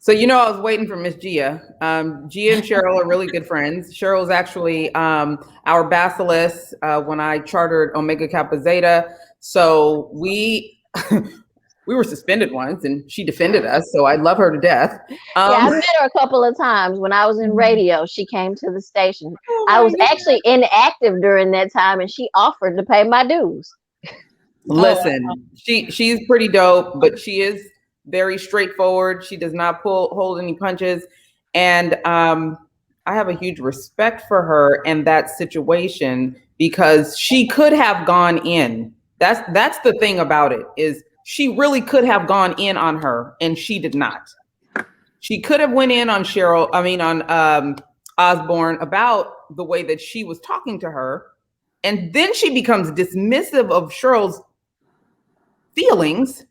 So, I was waiting for Miss Gia. Gia and Cheryl are really good friends. Cheryl's actually our basilisk when I chartered Omega Kappa Zeta. So we were suspended once, and she defended us. So I love her to death. I met her a couple of times when I was in radio. She came to the station. I was actually inactive during that time, and she offered to pay my dues. Listen, she's pretty dope, but she is very straightforward. She does not hold any punches. And I have a huge respect for her in that situation, because she could have gone in. That's the thing about it, is she really could have gone in on her, and she did not. She could have went in on on Osborne about the way that she was talking to her. And then she becomes dismissive of Cheryl's feelings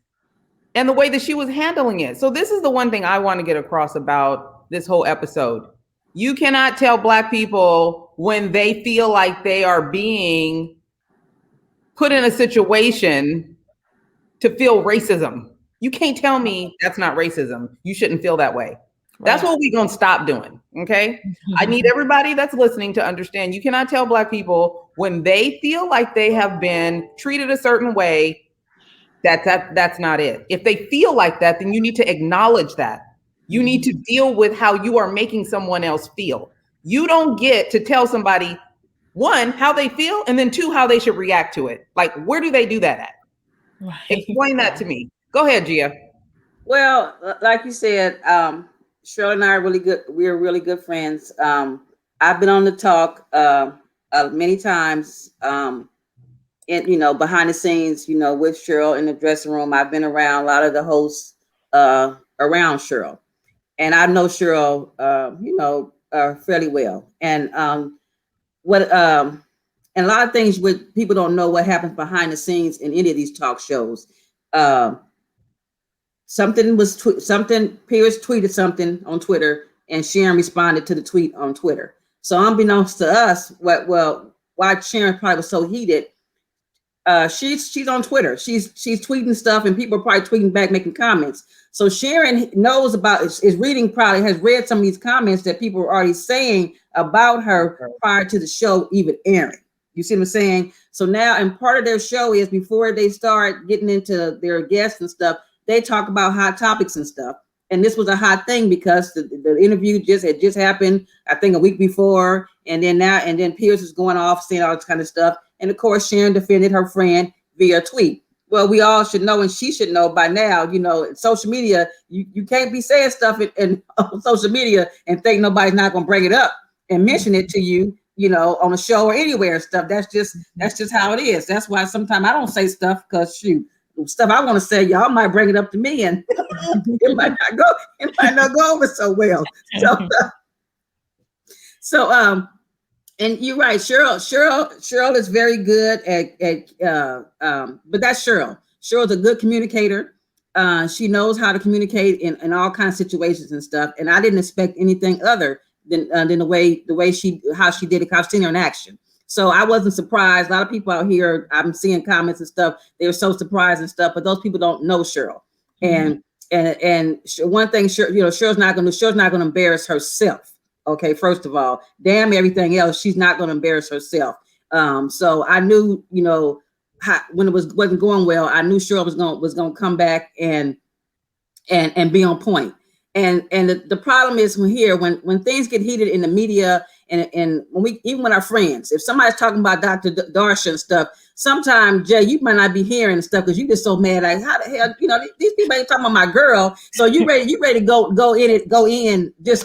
and the way that she was handling it. So this is the one thing I want to get across about this whole episode. You cannot tell Black people when they feel like they are being put in a situation to feel racism. You can't tell me that's not racism. You shouldn't feel that way. That's what we're going to stop doing. Okay. I need everybody that's listening to understand you cannot tell Black people when they feel like they have been treated a certain way That's not it. If they feel like that, then you need to acknowledge that. You need to deal with how you are making someone else feel. You don't get to tell somebody, one, how they feel, and then two, how they should react to it. Like, where do they do that at? Right. Explain that to me. Go ahead, Gia. Well, like you said, Cheryl and I are really good. We're really good friends. I've been on the talk many times, and behind the scenes, with Cheryl in the dressing room. I've been around a lot of the hosts around Cheryl, and I know Cheryl, fairly well. And and a lot of things with people don't know what happens behind the scenes in any of these talk shows. Pierce tweeted something on Twitter, and Sharon responded to the tweet on Twitter. So unbeknownst to us, why Sharon probably was so heated, she's on Twitter. She's tweeting stuff, and people are probably tweeting back, making comments. So Sharon knows about, has read some of these comments that people were already saying about her prior to the show even airing. You see what I'm saying? So now, and part of their show is before they start getting into their guests and stuff, they talk about hot topics and stuff. And this was a hot thing because the interview had just happened, I think a week before. And then Pierce is going off saying all this kind of stuff. And of course, Sharon defended her friend via tweet. Well, we all should know, and she should know by now, social media, you can't be saying stuff on social media and think nobody's not going to bring it up and mention it to you, on a show or anywhere and stuff. That's just how it is. That's why sometimes I don't say stuff, because stuff I want to say, y'all might bring it up to me, and it might not go over so well. So and you're right, Cheryl is very good but that's Cheryl. Cheryl's a good communicator. She knows how to communicate in all kinds of situations and stuff. And I didn't expect anything other than the way how she did it. I've seen her in action. So I wasn't surprised. A lot of people out here, I'm seeing comments and stuff, they were so surprised and stuff, but those people don't know Cheryl. Mm-hmm. And one thing, Cheryl's not going to embarrass herself. Okay, first of all, damn everything else, she's not going to embarrass herself. So I knew, when it wasn't going well, I knew Cheryl was going to come back and be on point. And the problem is when things get heated in the media, and even with our friends, if somebody's talking about Dr. Dorsha and stuff, sometimes, Jay, you might not be hearing stuff because you're just so mad. Like, how the hell, these people ain't talking about my girl. So you ready to go in just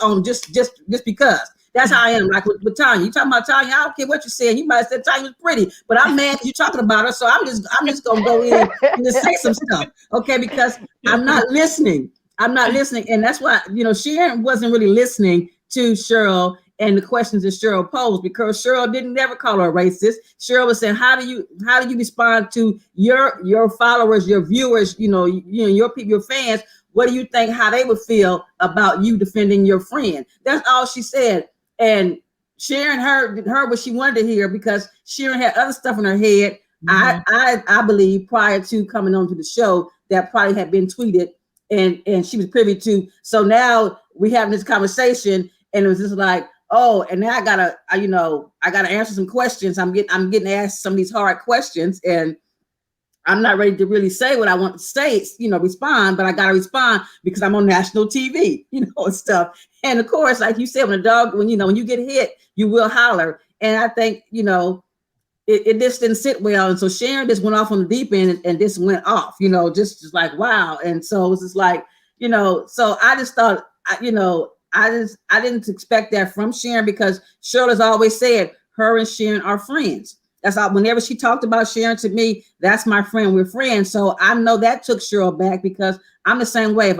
because. That's how I am. Like with Tonya, you talking about Tonya, I don't care what you're saying. You might have said Tonya was pretty, but I'm mad because you're talking about her. So I'm just gonna go in and just say some stuff, okay? Because I'm not listening. And that's why, Sharon wasn't really listening to Cheryl and the questions that Cheryl posed, because Cheryl didn't ever call her a racist. Cheryl was saying, how do you respond to your followers, your viewers, your people, your fans? What do you think, how they would feel about you defending your friend? That's all she said. And Sharon heard what she wanted to hear, because Sharon had other stuff in her head. Mm-hmm. I believe prior to coming onto the show that probably had been tweeted and she was privy to. So now we having this conversation, and it was just like, oh, and now I gotta answer some questions. I'm getting asked some of these hard questions, and I'm not ready to really say what I want to say, respond, but I gotta respond because I'm on national TV, and stuff. And of course, like you said, when you get hit, you will holler. And I think, it just didn't sit well. And so Sharon just went off on the deep end and just went off, just like, wow. And so it was just like, so I just thought, I didn't expect that from Sharon, because Shirley's always said her and Sharon are friends. That's all. Whenever she talked about Sharon to me, that's my friend. We're friends. So I know that took Cheryl back, because I'm the same way. If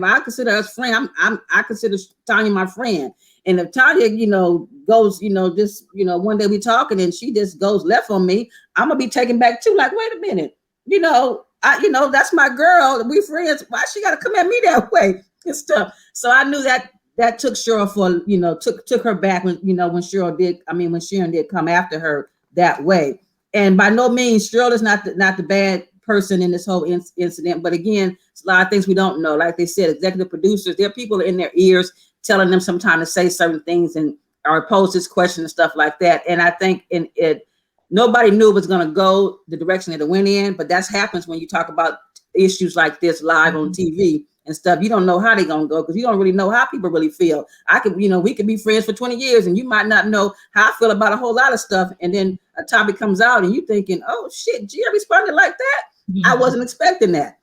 I consider us friend, I consider Tonya my friend. And if Tonya, goes, just, one day we talking and she just goes left on me, I'm gonna be taken back too. Like, wait a minute, that's my girl. We friends. Why she gotta come at me that way and stuff? So I knew that took Cheryl took her back when Sharon did come after her that way. And by no means, Cheryl is not the bad person in this whole incident. But again, it's a lot of things we don't know. Like they said, executive producers, there are people in their ears telling them sometimes to say certain things or pose this question and stuff like that. And I think nobody knew it was going to go the direction that it went in, but that happens when you talk about issues like this live on TV and stuff. You don't know how they're going to go because you don't really know how people really feel. We could be friends for 20 years and you might not know how I feel about a whole lot of stuff. And then a topic comes out and you thinking, oh shit, G, I responded like that. I wasn't expecting that.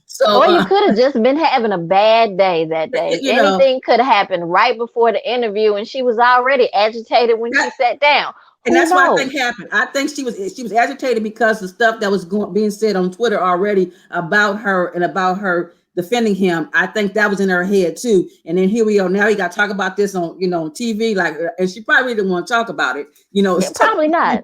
So, or you could have just been having a bad day that day. Anything could have happened right before the interview, and she was already agitated when she sat down. And that's what I think happened. I think she was agitated because the stuff that was being said on Twitter already about her and about her defending him. I think that was in her head too. And then here we are. Now you got to talk about this on on TV, and she probably didn't want to talk about it. Probably not.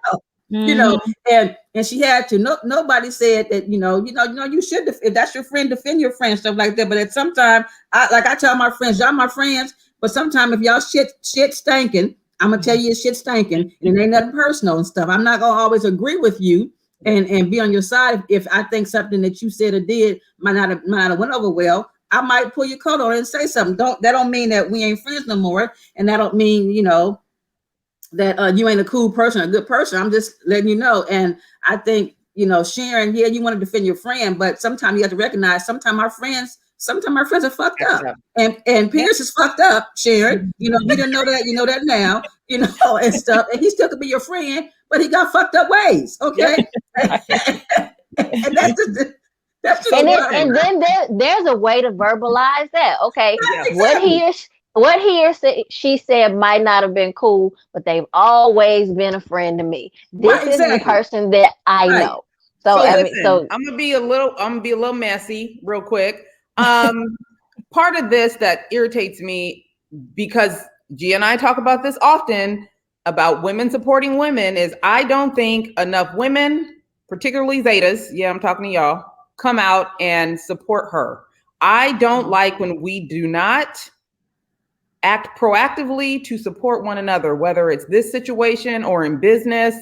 And she had to. Nobody said that. You should, if that's your friend, defend your friend, stuff like that. But at some time, I tell my friends, y'all my friends. But sometimes if y'all shit stinking, I'm gonna tell you your shit stinking, and it ain't nothing personal and stuff. I'm not gonna always agree with you and be on your side if I think something that you said or did might not have went over well. I might pull your coat on and say something. That don't mean that we ain't friends no more, and that don't mean that you ain't a cool person, a good person. I'm just letting you know. And I think, Sharon, you want to defend your friend, but sometimes you have to recognize sometimes our friends are fucked up. And Pierce is fucked up, Sharon. You didn't know that, you know that now, and stuff. And he still could be your friend, but he got fucked up ways. Okay. And that's just and then there's a way to verbalize that. Okay. Exactly. What he or she said might not have been cool, but they've always been a friend to me. This is the person that I know. So I'm gonna be a little messy real quick. Part of this that irritates me, because G and I talk about this often about women supporting women, is I don't think enough women, particularly Zetas, I'm talking to y'all, come out and support her. I don't like when we do not act proactively to support one another, whether it's this situation or in business.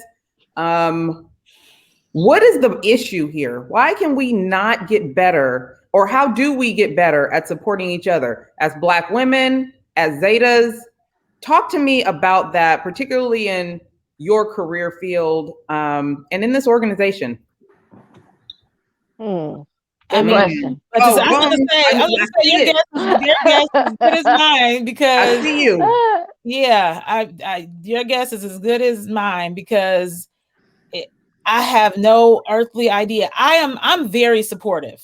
What is the issue here? Why can we not get better, or how do we get better at supporting each other as Black women, as Zetas? Talk to me about that, particularly in your career field and in this organization. Good question. I'm gonna say your guess is as good as mine, because I see you. Your guess is as good as mine, because I have no earthly idea. I'm very supportive.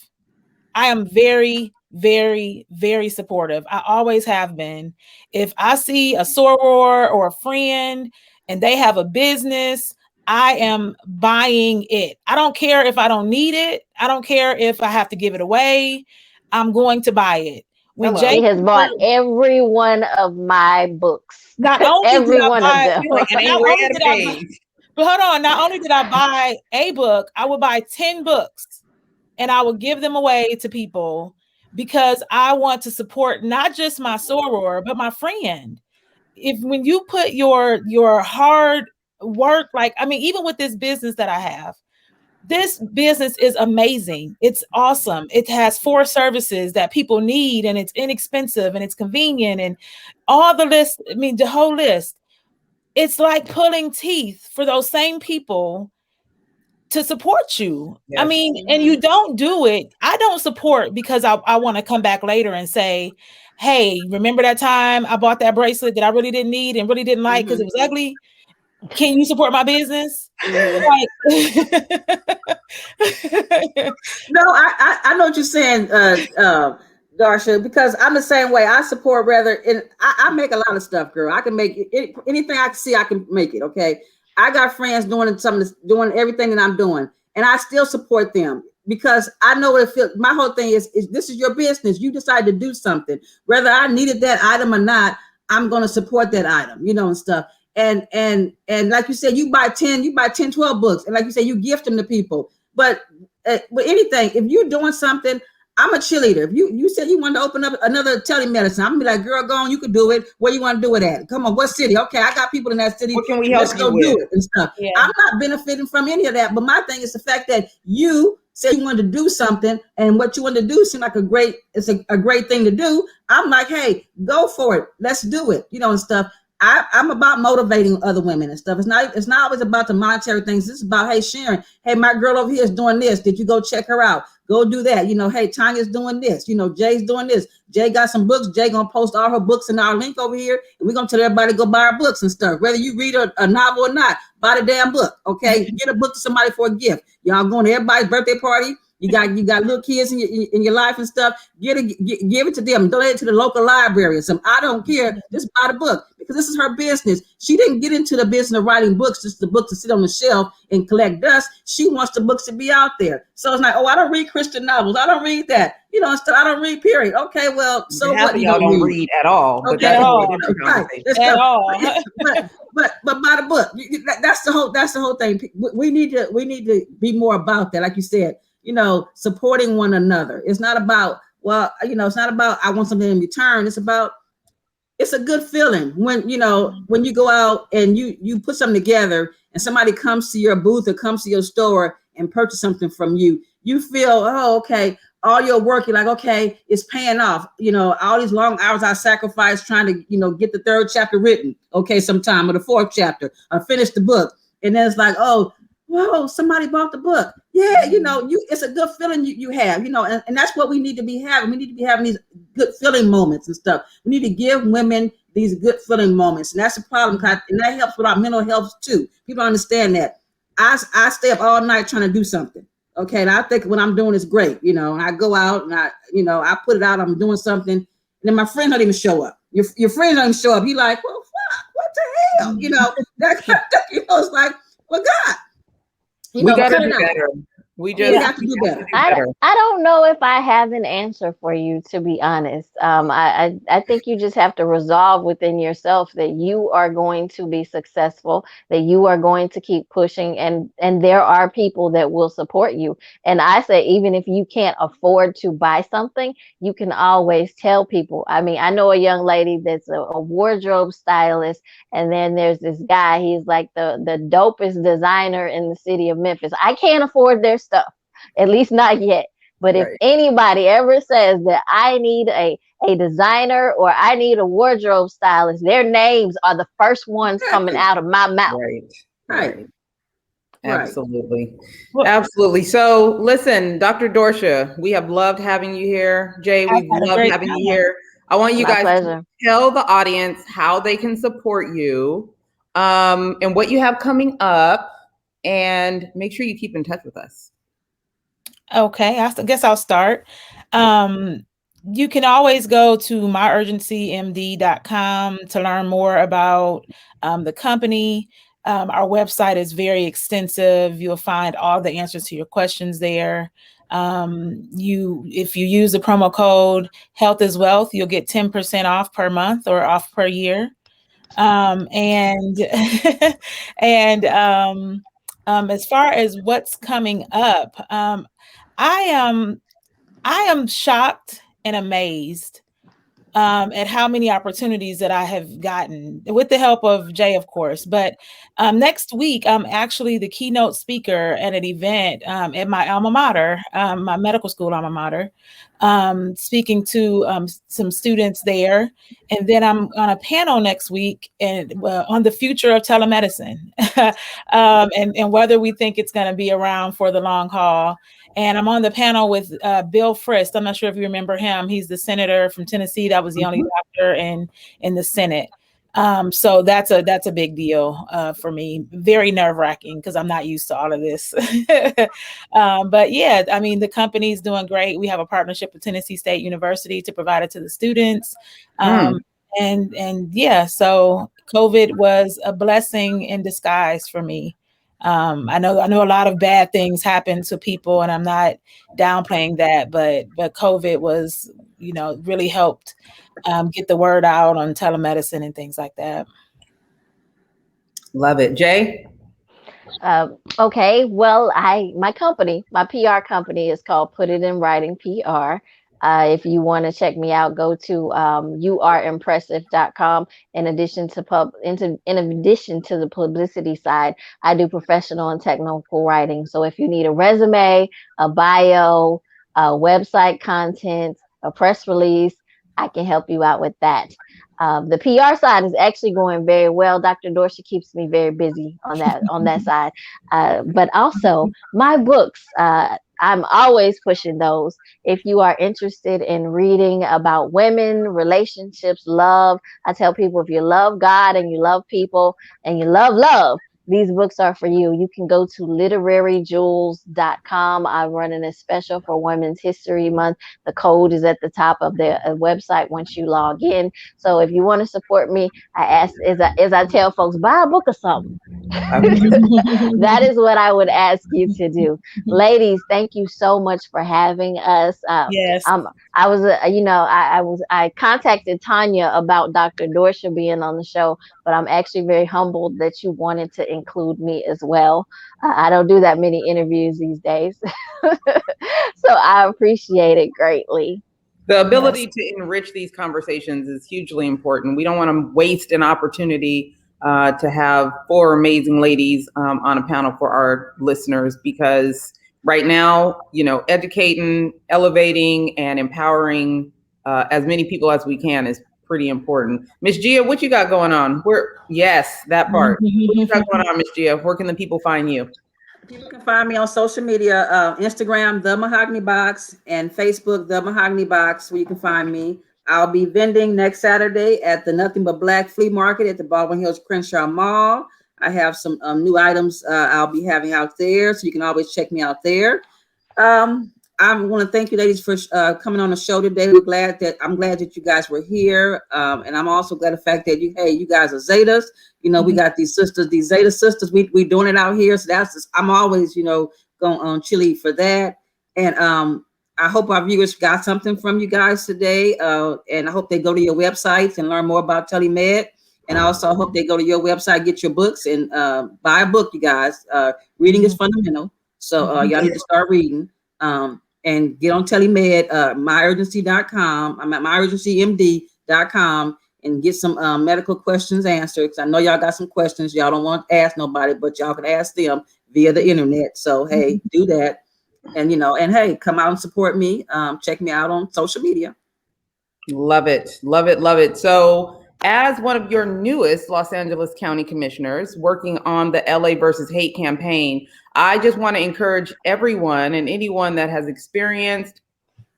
I am very, very, very supportive. I always have been. If I see a soror or a friend and they have a business, I am buying it. I don't care if I don't need it. I don't care if I have to give it away. I'm going to buy it. When Jay has bought every one of my books. Not only every one of them. But hold on. Not only did I buy a book, I would buy 10 books and I would give them away to people, because I want to support not just my soror, but my friend. When you put your hard work, even with this business that I have, this business is amazing. It's awesome. It has 4 services that people need, and it's inexpensive and it's convenient, and all the list. The whole list. It's like pulling teeth for those same people to support you. Yes. And you don't do it. I don't support because I want to come back later and say, hey, remember that time I bought that bracelet that I really didn't need and really didn't like because it was ugly? Can you support my business? No, I know what you're saying, Dorsha, because I'm the same way. I support I make a lot of stuff, girl. I can make anything I can see, I can make it. Okay. I got friends doing everything that I'm doing, and I still support them because I know what it feels. My whole thing is this is your business. You decide to do something, whether I needed that item or not. I'm going to support that item, and stuff. And like you said, you buy 10, 12 books. And like you said, you gift them to people. But anything, if you're doing something, I'm a cheerleader. If you said you wanted to open up another telemedicine, I'm gonna be like, girl, go on, you can do it. Where you want to do it at? Come on, what city? Okay, I got people in that city. What can we help you with? Do it and stuff. Yeah. I'm not benefiting from any of that. But my thing is the fact that you said you wanted to do something, and what you want to do seemed like a great thing to do. I'm like, hey, go for it. Let's do it, and stuff. I'm about motivating other women and stuff. It's not always about the monetary things. It's about, hey, Sharon, hey, my girl over here is doing this. Did you go check her out? Go do that. You know, hey, Tonya's doing this. You know, Jay's doing this. Jay got some books. Jay gonna post all her books in our link over here, and we're gonna tell everybody to go buy our books and stuff. Whether you read a novel or not, buy the damn book. Okay, get a book to somebody for a gift. Y'all going to everybody's birthday party. You got little kids in your life and stuff. Give it to them. Donate it to the local library or something. I don't care. Just buy the book, because this is her business. She didn't get into the business of writing books, just the book to sit on the shelf and collect dust. She wants the books to be out there. So it's like, oh, I don't read Christian novels. I don't read that. You know, I don't read, period. Okay, well, so what? Y'all don't read at all. But okay, that's at all. But buy the book. That's the whole thing. We need to be more about that, like you said. You know, supporting one another. It's not about, well, you know, it's not about I want something in return. It's about, it's a good feeling when, you know, when you go out and you put something together and somebody comes to your booth or comes to your store and purchase something from you. You feel, oh, okay, all your work, you're like, okay, it's paying off. You know, all these long hours I sacrificed trying to, you know, get the 3rd chapter written, okay, sometime, or the 4th chapter, or finish the book. And then it's like, oh, whoa, somebody bought the book. Yeah, you know, it's a good feeling you have, you know, and that's what we need to be having. We need to be having these good feeling moments and stuff. We need to give women these good feeling moments. And that's the problem. And that helps with our mental health too. People understand that. I stay up all night trying to do something. Okay. And I think what I'm doing is great. You know, I go out and I put it out, I'm doing something. And then my friend don't even show up. Your friend don't even show up. You're like, well, fuck, what the hell? You know, that kind of stuff, you know, it's like, well, God. We got to do better. We just have to do better. I don't know if I have an answer for you, to be honest. I think you just have to resolve within yourself that you are going to be successful, that you are going to keep pushing, and there are people that will support you. And I say, even if you can't afford to buy something, you can always tell people. I mean, I know a young lady that's a wardrobe stylist, and then there's this guy, he's like the dopest designer in the city of Memphis. I can't afford their stuff, at least not yet. But if anybody ever says that I need a designer or I need a wardrobe stylist, their names are the first ones coming out of my mouth. Right. Absolutely. Absolutely. So listen, Dr. Dorsha, we have loved having you here. Jay, we've loved having you here. I want you guys to tell the audience how they can support you, and what you have coming up, and make sure you keep in touch with us. Okay, I guess I'll start. You can always go to myURGENCYMD.com to learn more about the company. Our website is very extensive. You'll find all the answers to your questions there. If you use the promo code Health is Wealth, you'll get 10% off per month or off per year. As far as what's coming up, I am shocked and amazed at how many opportunities that I have gotten with the help of Jay, of course. But next week, I'm actually the keynote speaker at an event at my alma mater, my medical school alma mater, speaking to some students there. And then I'm on a panel next week and on the future of telemedicine and whether we think it's going to be around for the long haul. And I'm on the panel with Bill Frist. I'm not sure if you remember him. He's the senator from Tennessee. That was the only doctor in the Senate. So that's a big deal for me. Very nerve-wracking because I'm not used to all of this. But yeah, I mean, the company's doing great. We have a partnership with Tennessee State University to provide it to the students. And yeah, so COVID was a blessing in disguise for me. I know a lot of bad things happen to people, and I'm not downplaying that, but COVID was, really helped get the word out on telemedicine and things like that. Love it. Jay? Okay. Well, my PR company is called Put It in Writing PR. If you want to check me out, go to youareimpressive.com. In addition to the publicity side, I do professional and technical writing. So if you need a resume, a bio, website content, a press release, I can help you out with that. The PR side is actually going very well. Dr. Dorsha keeps me very busy on that side. But also my books, I'm always pushing those. If you are interested in reading about women, relationships, love, I tell people if you love God and you love people and you love love, these books are for you. You can go to literaryyjewels.com. I'm running a special for Women's History Month. The code is at the top of the website once you log in. So if you want to support me, I ask, as I tell folks, buy a book or something. That is what I would ask you to do. Ladies, thank you so much for having us. Yes. I contacted Tonya about Dr. Dorsha being on the show, but I'm actually very humbled that you wanted to include me as well. I don't do that many interviews these days. So I appreciate it greatly. The ability to enrich these conversations is hugely important. We don't want to waste an opportunity to have 4 amazing ladies on a panel for our listeners, because right now, educating, elevating, and empowering as many people as we can is pretty important. Miss Gia, what you got going on? Yes, that part. What you got going on, Miss Gia? Where can the people find you? People can find me on social media, Instagram, The Mahogany Box, and Facebook, The Mahogany Box, where you can find me. I'll be vending next Saturday at the Nothing But Black Flea Market at the Baldwin Hills Crenshaw Mall. I have some new items I'll be having out there, so you can always check me out there. I want to thank you, ladies, for coming on the show today. I'm glad that you guys were here, and I'm also glad the fact that you guys are Zetas. We got these sisters, these Zeta sisters. We doing it out here, so I'm always going on chilly for that. And I hope our viewers got something from you guys today, and I hope they go to your websites and learn more about telemed. And I also hope they go to your website, get your books, and buy a book, you guys. Reading is fundamental, so y'all need to start reading. And get on telemed, myurgency.com. I'm at myurgencymd.com, and get some medical questions answered. Cause I know y'all got some questions y'all don't want to ask nobody, but y'all can ask them via the internet. So hey, do that, and hey, come out and support me. Check me out on social media. Love it, love it, love it. So, as one of your newest Los Angeles County commissioners working on the LA versus hate campaign, I just want to encourage everyone and anyone that has experienced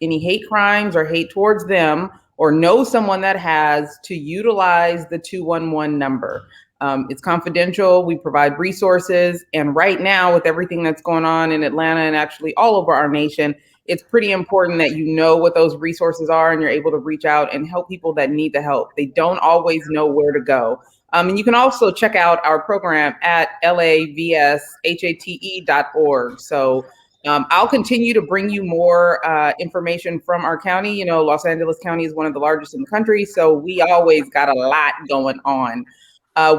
any hate crimes or hate towards them, or know someone that has, to utilize the 211 number. It's confidential. We provide resources. And right now, with everything that's going on in Atlanta and actually all over our nation, it's pretty important that you know what those resources are and you're able to reach out and help people that need the help. They don't always know where to go. And you can also check out our program at lavshate.org. So I'll continue to bring you more information from our county. Los Angeles County is one of the largest in the country, so we always got a lot going on.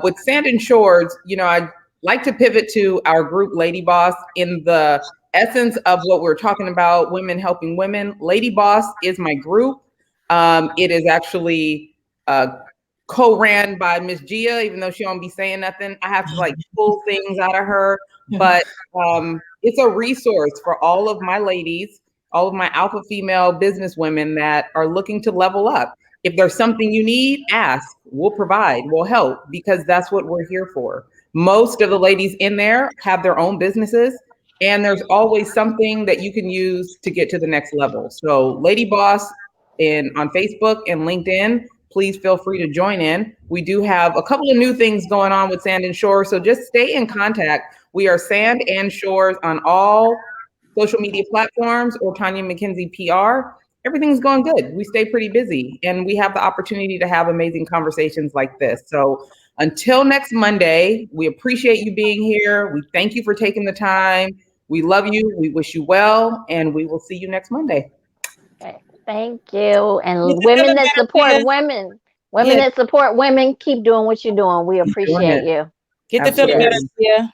With Sand and Shores, I'd like to pivot to our group Lady Boss. In the essence of what we're talking about, women helping women, Lady Boss is my group. It is actually co-ran by Miss Gia, even though she don't be saying nothing. I have to pull things out of her, but it's a resource for all of my ladies, all of my alpha female business women that are looking to level up. If there's something you need, ask. We'll provide, we'll help, because that's what we're here for. Most of the ladies in there have their own businesses, and there's always something that you can use to get to the next level. So Lady Boss on Facebook and LinkedIn, please feel free to join in. We do have a couple of new things going on with Sand and Shore, so just stay in contact. We are Sand and Shores on all social media platforms, or Tonya McKenzie PR. Everything's going good. We stay pretty busy, and we have the opportunity to have amazing conversations like this. So until next Monday, we appreciate you being here. We thank you for taking the time. We love you. We wish you well, and we will see you next Monday. Okay, thank you. And women that support women, that support women, keep doing what you're doing. We appreciate you. Get the Philadelphia.